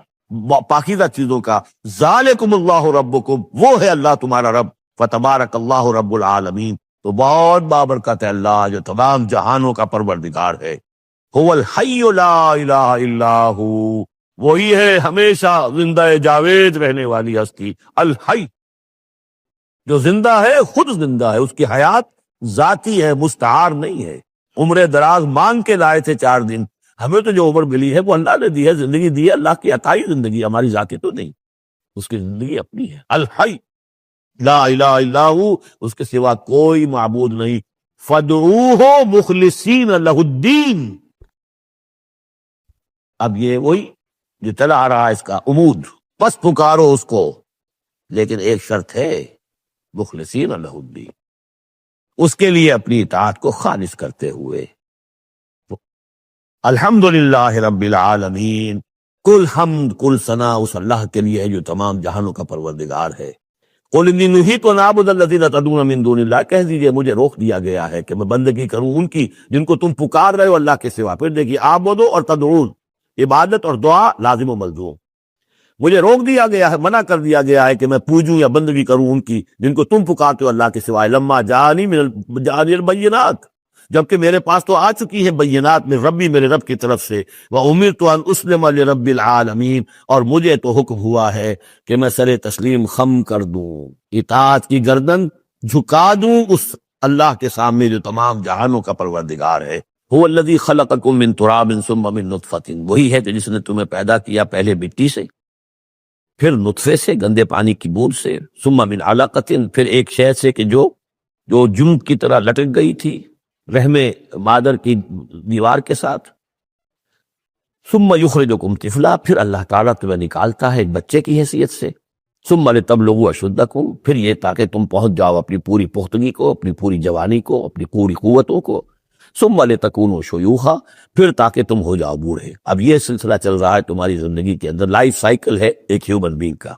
پاکیزہ چیزوں کا۔ ذالکم اللہ ربکم، وہ ہے اللہ تمہارا رب، فتبارک اللہ رب العالمین، تو بہت بابرکت ہے اللہ جو تمام جہانوں کا پروردگار ہے۔ هو الحی لا الہ الا ہو، وہی ہے ہمیشہ زندہ جاوید رہنے والی ہستی، الحی، جو زندہ ہے، خود زندہ ہے، اس کی حیات ذاتی ہے، مستعار نہیں ہے۔ عمر دراز مانگ کے لائے تھے 4 دن، ہمیں تو جو عمر ملی ہے وہ اللہ نے دی ہے، زندگی دی ہے، اللہ کی عطائی زندگی، ہماری ذاتی تو نہیں، اس کی زندگی اپنی ہے۔ الحی لا الہ الا ہو، اس کے سوا کوئی معبود نہیں، فادعوہ مخلصین لہ الدین۔ اب یہ وہی جو چلا آ رہا ہے اس کا عمود، بس پکارو اس کو، لیکن ایک شرط ہے، مخلصین لہ الدین، اس کے لیے اپنی اطاعت کو خالص کرتے ہوئے۔ الحمدللہ رب العالمین، کل حمد کل ثنا اس اللہ کے لیے ہے جو تمام جہانوں کا پروردگار ہے۔ قل انی نہیت ان اعبد الذین تدعون من دون اللہ، کہہ دیجئے مجھے روک دیا گیا ہے کہ میں بندگی کروں ان کی جن کو تم پکار رہے ہو اللہ کے سوا۔ پھر دیکھیے اعبدو اور تدعون، عبادت اور دعا لازم و ملزوم۔ مجھے روک دیا گیا ہے، منع کر دیا گیا ہے کہ میں پوجوں یا بندگی کروں ان کی جن کو تم پکارتے ہو اللہ کے سوائے۔ لما جانی البینات، جبکہ میرے پاس تو آ چکی ہے بینات میں ربی، میرے رب کی طرف سے، وامرت ان اسلم لرب العالمین، اور مجھے تو حکم ہوا ہے کہ میں سر تسلیم خم کر دوں، اطاعت کی گردن جھکا دوں اس اللہ کے سامنے جو تمام جہانوں کا پروردگار ہے۔ هو الذی خلقکم من تراب ثم من نطفۃ، وہی ہے جس نے تمہیں پیدا کیا پہلے مٹی سے، پھر نطفے سے، گندے پانی کی بوند سے، ثم من علقۃ، پھر ایک شے سے کہ جو جمد کی طرح لٹک گئی تھی رحم مادر کی دیوار کے ساتھ، ثم یخرجکم طفلا، پھر اللہ تعالیٰ تمہیں نکالتا ہے ایک بچے کی حیثیت سے، ثم لتبلغوا اشدکم، پھر یہ تاکہ تم پہنچ جاؤ اپنی پوری پختگی کو، اپنی پوری جوانی کو، اپنی پوری قوتوں کو، ثم لتکونوا شیوخا، پھر تاکہ تم ہو جاؤ بوڑھے۔ اب یہ سلسلہ چل رہا ہے تمہاری زندگی کے اندر، لائف سائیکل ہے ایک ہیومن بینگ کا۔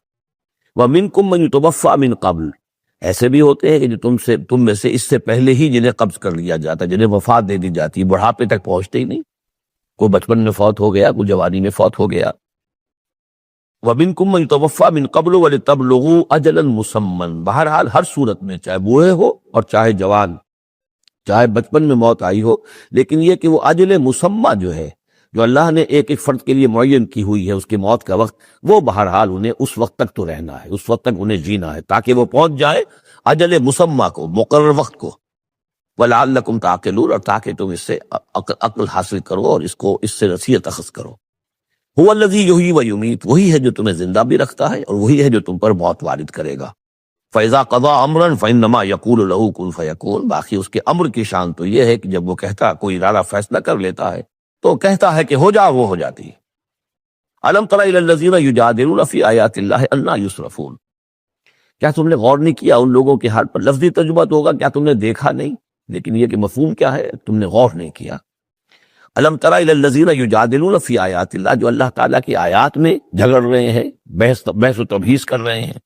وَمِنْكُمْ مَنْ يُتَوَفَّى مِنْ قَبْلُ، ایسے بھی ہوتے ہیں کہ جو تم میں سے اس سے پہلے ہی جنہیں قبض کر لیا جاتا ہے، جنہیں وفات دے دی جاتی ہے، بڑھاپے تک پہنچتے ہی نہیں، کوئی بچپن میں فوت ہو گیا، کوئی جوانی میں فوت ہو گیا۔ وَمِنْكُمْ مَنْ يُتَوَفَّى مِنْ قَبْلُ وَلِتَبْلُغُوا أَجَلًا مُّسَمًّى، بہرحال ہر صورت میں چاہے بوڑھے ہو اور چاہے جوان، چاہے بچپن میں موت آئی ہو، لیکن یہ کہ وہ اجل مسمى جو ہے، جو اللہ نے ایک ایک فرد کے لیے معین کی ہوئی ہے اس کی موت کا وقت، وہ بہرحال انہیں اس وقت تک تو رہنا ہے، اس وقت تک انہیں جینا ہے تاکہ وہ پہنچ جائے اجل مسمى کو، مقرر وقت کو، وَلَعَلَّكُمْ تَعْقِلُونَ، اور تاکہ تم اس سے عقل حاصل کرو اور اس سے نصیحت اخذ کرو۔ هو الذی یحیی و یمیت، وہی ہے جو تمہیں زندہ بھی رکھتا ہے اور وہی ہے جو تم پر موت وارد کرے گا۔ فَإِذَا قَضَىٰ أَمْرًا فَإِنَّمَا يَقُولُ لَهُ كُن فَيَكُونُ، باقی اس کے امر کی شان تو یہ ہے کہ جب وہ کہتا، کوئی ارادہ فیصلہ کر لیتا ہے تو کہتا ہے کہ ہو جا، وہ ہو جاتی ہے۔ أَلَمْ تَرَ إِلَى الَّذِينَ يُجَادِلُونَ فِي آيَاتِ اللَّهِ أَنَّىٰ يُصْرَفُونَ، کیا تم نے غور نہیں کیا ان لوگوں کے حال پر؟ لفظی ترجمہ تو ہوگا کیا تم نے دیکھا نہیں، لیکن یہ کہ مفہوم کیا ہے، تم نے غور نہیں کیا۔ أَلَمْ تَرَ إِلَى الَّذِينَ يُجَادِلُونَ فِي آيَاتِ اللَّهِ، جو اللہ تعالیٰ کی آیات میں جھگڑ رہے ہیں، بحث و تبحیث کر رہے ہیں،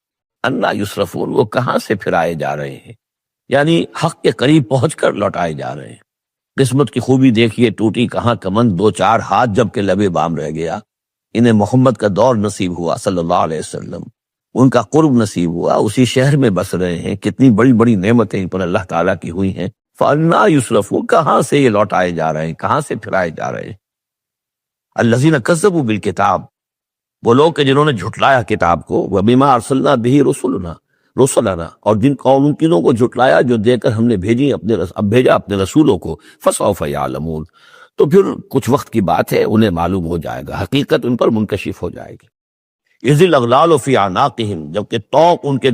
انا یصرفون، وہ کہاں سے پھرائے جا رہے ہیں، یعنی حق کے قریب پہنچ کر لوٹائے جا رہے ہیں۔ قسمت کی خوبی دیکھیے، ٹوٹی کہاں کمند، دو چار ہاتھ جب کہ لبے بام رہ گیا۔ انہیں محمد کا دور نصیب ہوا صلی اللہ علیہ وسلم، ان کا قرب نصیب ہوا، اسی شہر میں بس رہے ہیں، کتنی بڑی بڑی نعمتیں ان پر اللہ تعالیٰ کی ہوئی ہیں۔ فَأَنَّىٰ يُصْرَفُونَ، کہاں سے یہ لوٹائے جا رہے ہیں، کہاں سے پھرائے جا رہے ہیں۔ الَّذِينَ كَذَّبُوا بِالْكِتَابِ، وہ لوگ کہ جنہوں نے جھٹلایا کتاب کو، وَبِمَا أَرْسَلْنَا بِهِ رُسُلَنَا، اور جن چیزوں کو جھٹلایا جو دے کر ہم نے بھیجا اپنے رسولوں کو، فَسَوْفَ يَعْلَمُونَ، تو پھر کچھ وقت کی بات ہے، انہیں معلوم ہو جائے گا، حقیقت ان پر منکشف ہو جائے گی۔ اِذِ الْأَغْلَالُ فِي أَعْنَاقِهِمْ، جبکہ طوق ان کے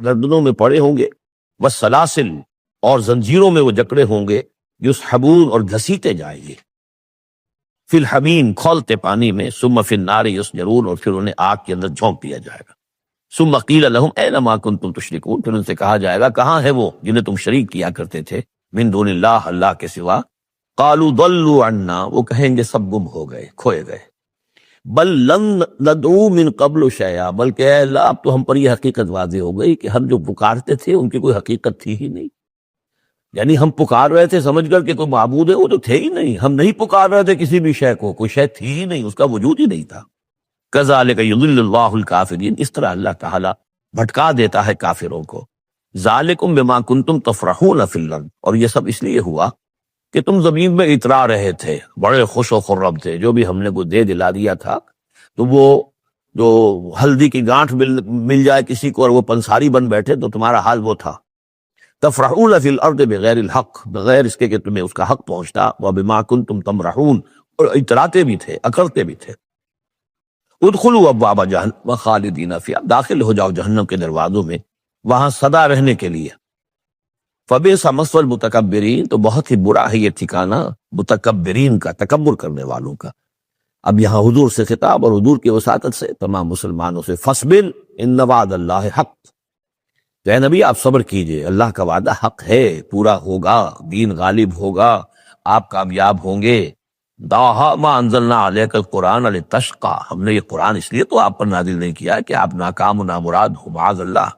گردنوں میں پڑے ہوں گے، وَالسَّلَاسِلُ، اور زنجیروں میں وہ جکڑے ہوں گے، یُسْحَبُونَ، اور گھسیٹے جائیں گے، فی الحمیم، کھولتے پانی میں، ثم فی النار یسجرون، اور پھر انہیں آگ کے اندر جھونک دیا جائے گا۔ ثم قیل لہم این ما کنتم تشرکون، پھر ان سے کہا جائے گا کہاں ہے وہ جنہیں تم شریک کیا کرتے تھے، من دون اللہ، اللہ کے سوا۔ قالوا ضلوا عنا، وہ کہیں گے سب گم ہو گئے، کھوئے گئے۔ بل لن ندعو من قبل شیئا، بلکہ اے اللہ اب تو ہم پر یہ حقیقت واضح ہو گئی کہ ہم جو پکارتے تھے ان کی کوئی حقیقت تھی ہی نہیں، یعنی ہم پکار رہے تھے سمجھ کر کہ کوئی معبود ہے، وہ تو تھے ہی نہیں، ہم نہیں پکار رہے تھے کسی بھی شے کو، کوئی شے تھی ہی نہیں، اس کا وجود ہی نہیں تھا۔ کذالک یضل اللہ الکافرین، اس طرح اللہ تعالیٰ بھٹکا دیتا ہے کافروں کو۔ ذالکم بما کنتم تفرحون فی الارض، اور یہ سب اس لیے ہوا کہ تم زمین میں اترا رہے تھے، بڑے خوش و خرم تھے، جو بھی ہم نے کو دے دلا دیا تھا، تو وہ جو ہلدی کی گانٹھ مل جائے کسی کو اور وہ پنساری بن بیٹھے، تو تمہارا حال وہ تھا۔ تفرحون فی الارض بغیر الحق، بغیر اس کے کہ تمہیں اس کا حق پہنچتا، وبما کنتم تمرحون، اور اتراتے بھی تھے، اکڑتے بھی تھے۔ ادخلوا ابواب جہنم خالدین فیہا، داخل ہو جاؤ جہنم کے دروازوں میں، وہاں سدا رہنے کے لیے۔ فبئس مثوى المتکبرین، تو بہت ہی برا ہے یہ ٹھکانہ متکبرین کا، تکبر کرنے والوں کا۔ اب یہاں حضور سے خطاب اور حضور کی وساطت سے تمام مسلمانوں سے، فاصبر ان وعد اللہ حق، تو اے نبی آپ صبر کیجئے، اللہ کا وعدہ حق ہے، پورا ہوگا، دین غالب ہوگا، آپ کامیاب ہوں گے۔ داہا ما انزلنا علیک القرآن لتشقی، ہم نے یہ قرآن اس لیے تو آپ پر نازل نہیں کیا کہ آپ ناکام و نامراد ہو، معاذ اللہ۔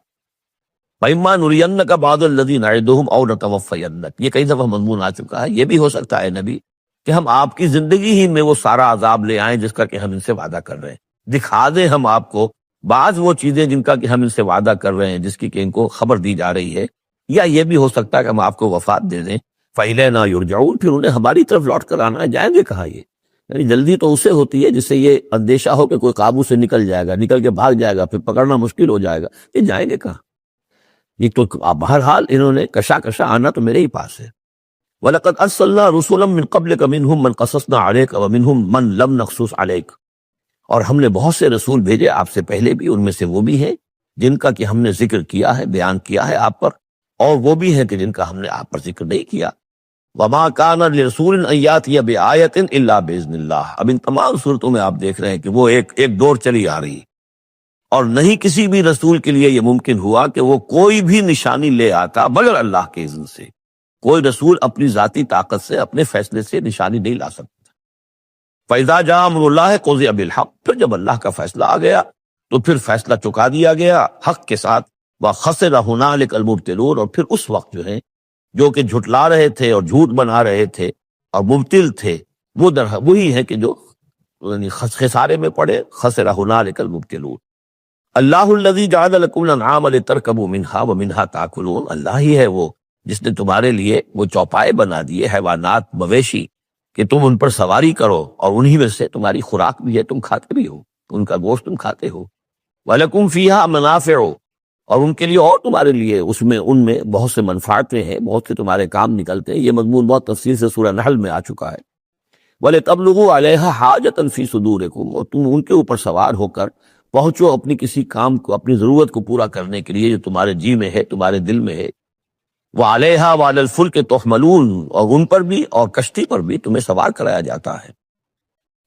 فَإِمَّا نُرِيَنَّكَ بَعْضَ الَّذِي نَعِدُهُمْ أَوْ نَتَوَفَّيَنَّكَ، یہ کئی دفعہ مضمون آ چکا ہے، یہ بھی ہو سکتا ہے نبی کہ ہم آپ کی زندگی ہی میں وہ سارا عذاب لے آئیں جس کا کہ ہم ان سے وعدہ کر رہے ہیں، دکھا دیں ہم آپ کو بعض وہ چیزیں جن کا کہ ہم ان سے وعدہ کر رہے ہیں، جس کی کہ ان کو خبر دی جا رہی ہے، یا یہ بھی ہو سکتا ہے کہ ہم آپ کو وفات دے دیں۔ فَإِلَيْنَا يُرْجَعُونَ، پھر انہیں ہماری طرف لوٹ کر آنا ہے، جائیں گے کہاں یہ؟ یعنی جلدی تو اسے ہوتی ہے جس سے یہ اندیشہ ہو کہ کوئی قابو سے نکل جائے گا، نکل کے بھاگ جائے گا، پھر پکڑنا مشکل ہو جائے گا، یہ جائیں گے کہاں؟ یہ تو بہرحال انہوں نے کشا آنا تو میرے ہی پاس ہے۔ وَلَقَدْ أَرْسَلْنَا رُسُلًا مِّن قَبْلِكَ مِنْهُمْ مَنْ قَصَصْنَا عَلَيْكَ وَمِنْهُمْ مَنْ لَمْ نَقْصُصْ عَلَيْكَ، اور ہم نے بہت سے رسول بھیجے آپ سے پہلے بھی، ان میں سے وہ بھی ہیں جن کا کہ ہم نے ذکر کیا ہے، بیان کیا ہے آپ پر، اور وہ بھی ہیں کہ جن کا ہم نے آپ پر ذکر نہیں کیا۔ وَمَا كَانَ لِرَسُولٍ أَن يَأْتِيَ بِآيَةٍ إِلَّا بِإِذْنِ اللَّهِ، اب ان تمام صورتوں میں آپ دیکھ رہے ہیں کہ وہ ایک دور چلی آ رہی، اور نہیں کسی بھی رسول کے لیے یہ ممکن ہوا کہ وہ کوئی بھی نشانی لے آتا مگر اللہ کے اذن سے۔ کوئی رسول اپنی ذاتی طاقت سے، اپنے فیصلے سے نشانی نہیں لا سکتا۔ فَإِذَا جَاءَ أَمْرُ اللَّهِ قُضِيَ بِالْحَقِّ، پھر جب اللہ کا فیصلہ آ گیا تو پھر فیصلہ چکا دیا گیا حق کے ساتھ۔ وَخَسِرَ هُنَالِكَ الْمُبْطِلُونَ، اور پھر اس وقت جو ہے جو کہ جھٹلا رہے تھے اور جھوٹ بنا رہے تھے اور مبتل تھے، وہ وہی ہیں کہ جو یعنی خسارے میں پڑے۔ خَسِرَ هُنَالِكَ الْمُبْطِلُونَ۔ اللہ الذی جعل لکم الانعام لترکبوا منها ومنها تاکلون، اللہ ہی ہے وہ جس نے تمہارے لیے وہ چوپائے بنا دیے، حیوانات مویشی، کہ تم ان پر سواری کرو، اور انہی میں سے تمہاری خوراک بھی ہے، تم کھاتے بھی ہو، ان کا گوشت تم کھاتے ہو۔ وَلَكُمْ فِيهَا مَنَافِعُ، اور ان کے لیے اور تمہارے لیے اس میں ان میں بہت سے منفعتیں ہیں، بہت سے تمہارے کام نکلتے ہیں۔ یہ مضمون بہت تفصیل سے سورہ نحل میں آ چکا ہے۔ وَلِتَبْلُغُوا عَلَيْهَا حَاجَةً فِي صُدُورِكُمْ، اور تم ان کے اوپر سوار ہو کر پہنچو اپنی کسی کام کو، اپنی ضرورت کو پورا کرنے کے لیے جو تمہارے جی میں ہے، تمہارے دل میں ہے۔ وَعَلَيْهَا وَعَلَى الْفُلْكِ تُحْمَلُونَ، اور ان پر بھی اور کشتی پر بھی تمہیں سوار کرایا جاتا ہے۔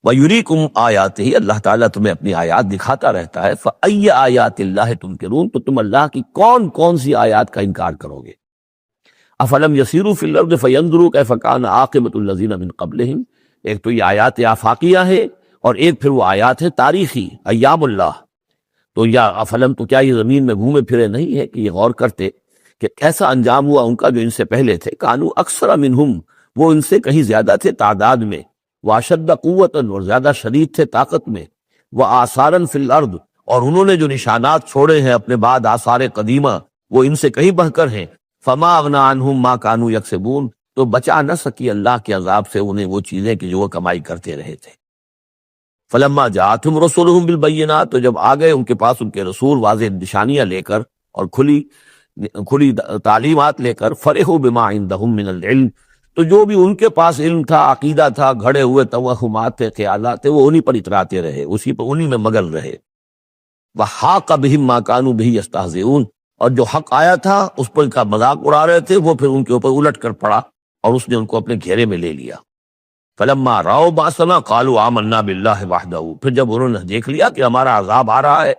وَيُرِيكُمْ آيَاتِهِ، اللہ تعالیٰ تمہیں اپنی آیات دکھاتا رہتا ہے۔ فَأَيَّ آیَاتِ اللَّهِ تُنْکِرُونَ، تو تم اللہ کی کون کون سی آیات کا انکار کرو گے؟ أَفَلَمْ يَسِيرُوا فِي الْأَرْضِ فَيَنْظُرُوا كَيْفَ كَانَ عَاقِبَةُ الَّذِينَ مِنْ قَبْلِهِمْ، ایک تو یہ آیات آفاقیہ ہے، اور ایک پھر وہ آیات ہے تاریخی، ایام اللہ۔ تو یا افلم، تو کیا یہ زمین میں گھومے پھرے نہیں ہے کہ یہ غور کرتے کہ کیسا انجام ہوا ان کا جو ان سے پہلے تھے؟ کانو اکثر منہم، وہ ان سے کہیں زیادہ تھے تعداد میں، واشد قوتاً، اور زیادہ شدید تھے طاقت میں، وآثاراً فی الارض، اور انہوں نے جو نشانات چھوڑے ہیں اپنے بعد آثار قدیمہ، وہ ان سے کہیں بڑھ کر ہیں۔ فما اغنی عنہم ما کانوا یکسبون، تو بچا نہ سکی اللہ کے عذاب سے انہیں وہ چیزیں کہ جو وہ کمائی کرتے رہے تھے۔ فلما جاءتهم رسولهم بالبینات، تو جب آ گئے ان کے پاس ان کے رسول واضح نشانیاں لے کر اور کھلی تعلیمات لے کر، فرحوا بما عندهم من العلم، تو جو بھی ان کے پاس علم تھا، عقیدہ تھا، گھڑے ہوئے توہمات تھے، خیالات تھے، وہ انہی پر اتراتے رہے، اسی پر انہی میں مگن رہے۔ وحاق بهم ما كانوا به يستهزئون، اور جو حق آیا تھا اس پر کا مذاق اڑا رہے تھے، وہ پھر ان کے اوپر الٹ کر پڑا اور اس نے ان کو اپنے گھیرے میں لے لیا۔ فلما راؤ باسنا قالوا آمنا باللہ وحدہ، پھر جب انہوں نے دیکھ لیا کہ ہمارا عذاب آ رہا ہے،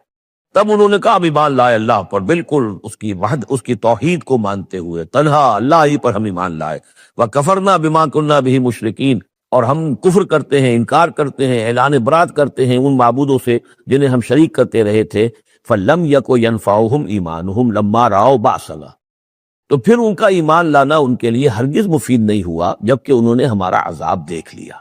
تب انہوں نے کہا اب ایمان لائے اللہ پر، بالکل اس کی توحید کو مانتے ہوئے، تنہا اللہ ہی پر ہم ایمان لائے۔ وکفرنا بما کنا بہ مشرکین، اور ہم کفر کرتے ہیں، انکار کرتے ہیں، اعلان برات کرتے ہیں ان معبودوں سے جنہیں ہم شریک کرتے رہے تھے۔ فلم یک ینفعہم ایمانہم لما راؤ باسنا، تو پھر ان کا ایمان لانا ان کے لیے ہرگز مفید نہیں ہوا جبکہ انہوں نے ہمارا عذاب دیکھ لیا۔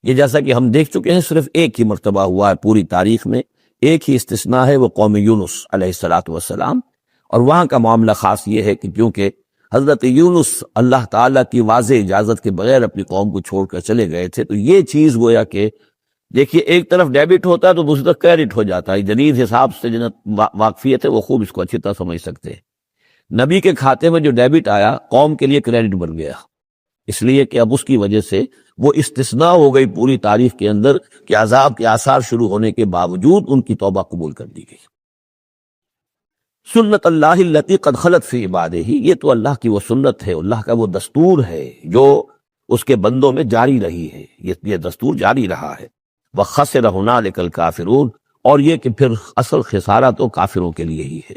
یہ جیسا کہ ہم دیکھ چکے ہیں صرف ایک ہی مرتبہ ہوا ہے پوری تاریخ میں، ایک ہی استثناء ہے، وہ قوم یونس علیہ الصلاۃ والسلام، اور وہاں کا معاملہ خاص یہ ہے کہ کیونکہ حضرت یونس اللہ تعالیٰ کی واضح اجازت کے بغیر اپنی قوم کو چھوڑ کر چلے گئے تھے، تو یہ چیز گویا کہ دیکھیے ایک طرف ڈیبٹ ہوتا ہے تو دوسری طرف کریڈٹ ہو جاتا ہے۔ جدید حساب سے جنہیں واقفیت ہے وہ خوب اس کو اچھی طرح سمجھ سکتے ہیں۔ نبی کے کھاتے میں جو ڈیبٹ آیا قوم کے لیے کریڈٹ بن گیا، اس لیے کہ اب اس کی وجہ سے وہ استثناء ہو گئی پوری تاریخ کے اندر کہ عذاب کے آثار شروع ہونے کے باوجود ان کی توبہ قبول کر دی گئی۔ سنت اللہ التی قد خلت فی عبادہ، یہ تو اللہ کی وہ سنت ہے، اللہ کا وہ دستور ہے جو اس کے بندوں میں جاری رہی ہے، یہ دستور جاری رہا ہے۔ وخسر ہنالک الکافرون، اور یہ کہ پھر اصل خسارہ تو کافروں کے لیے ہی ہے۔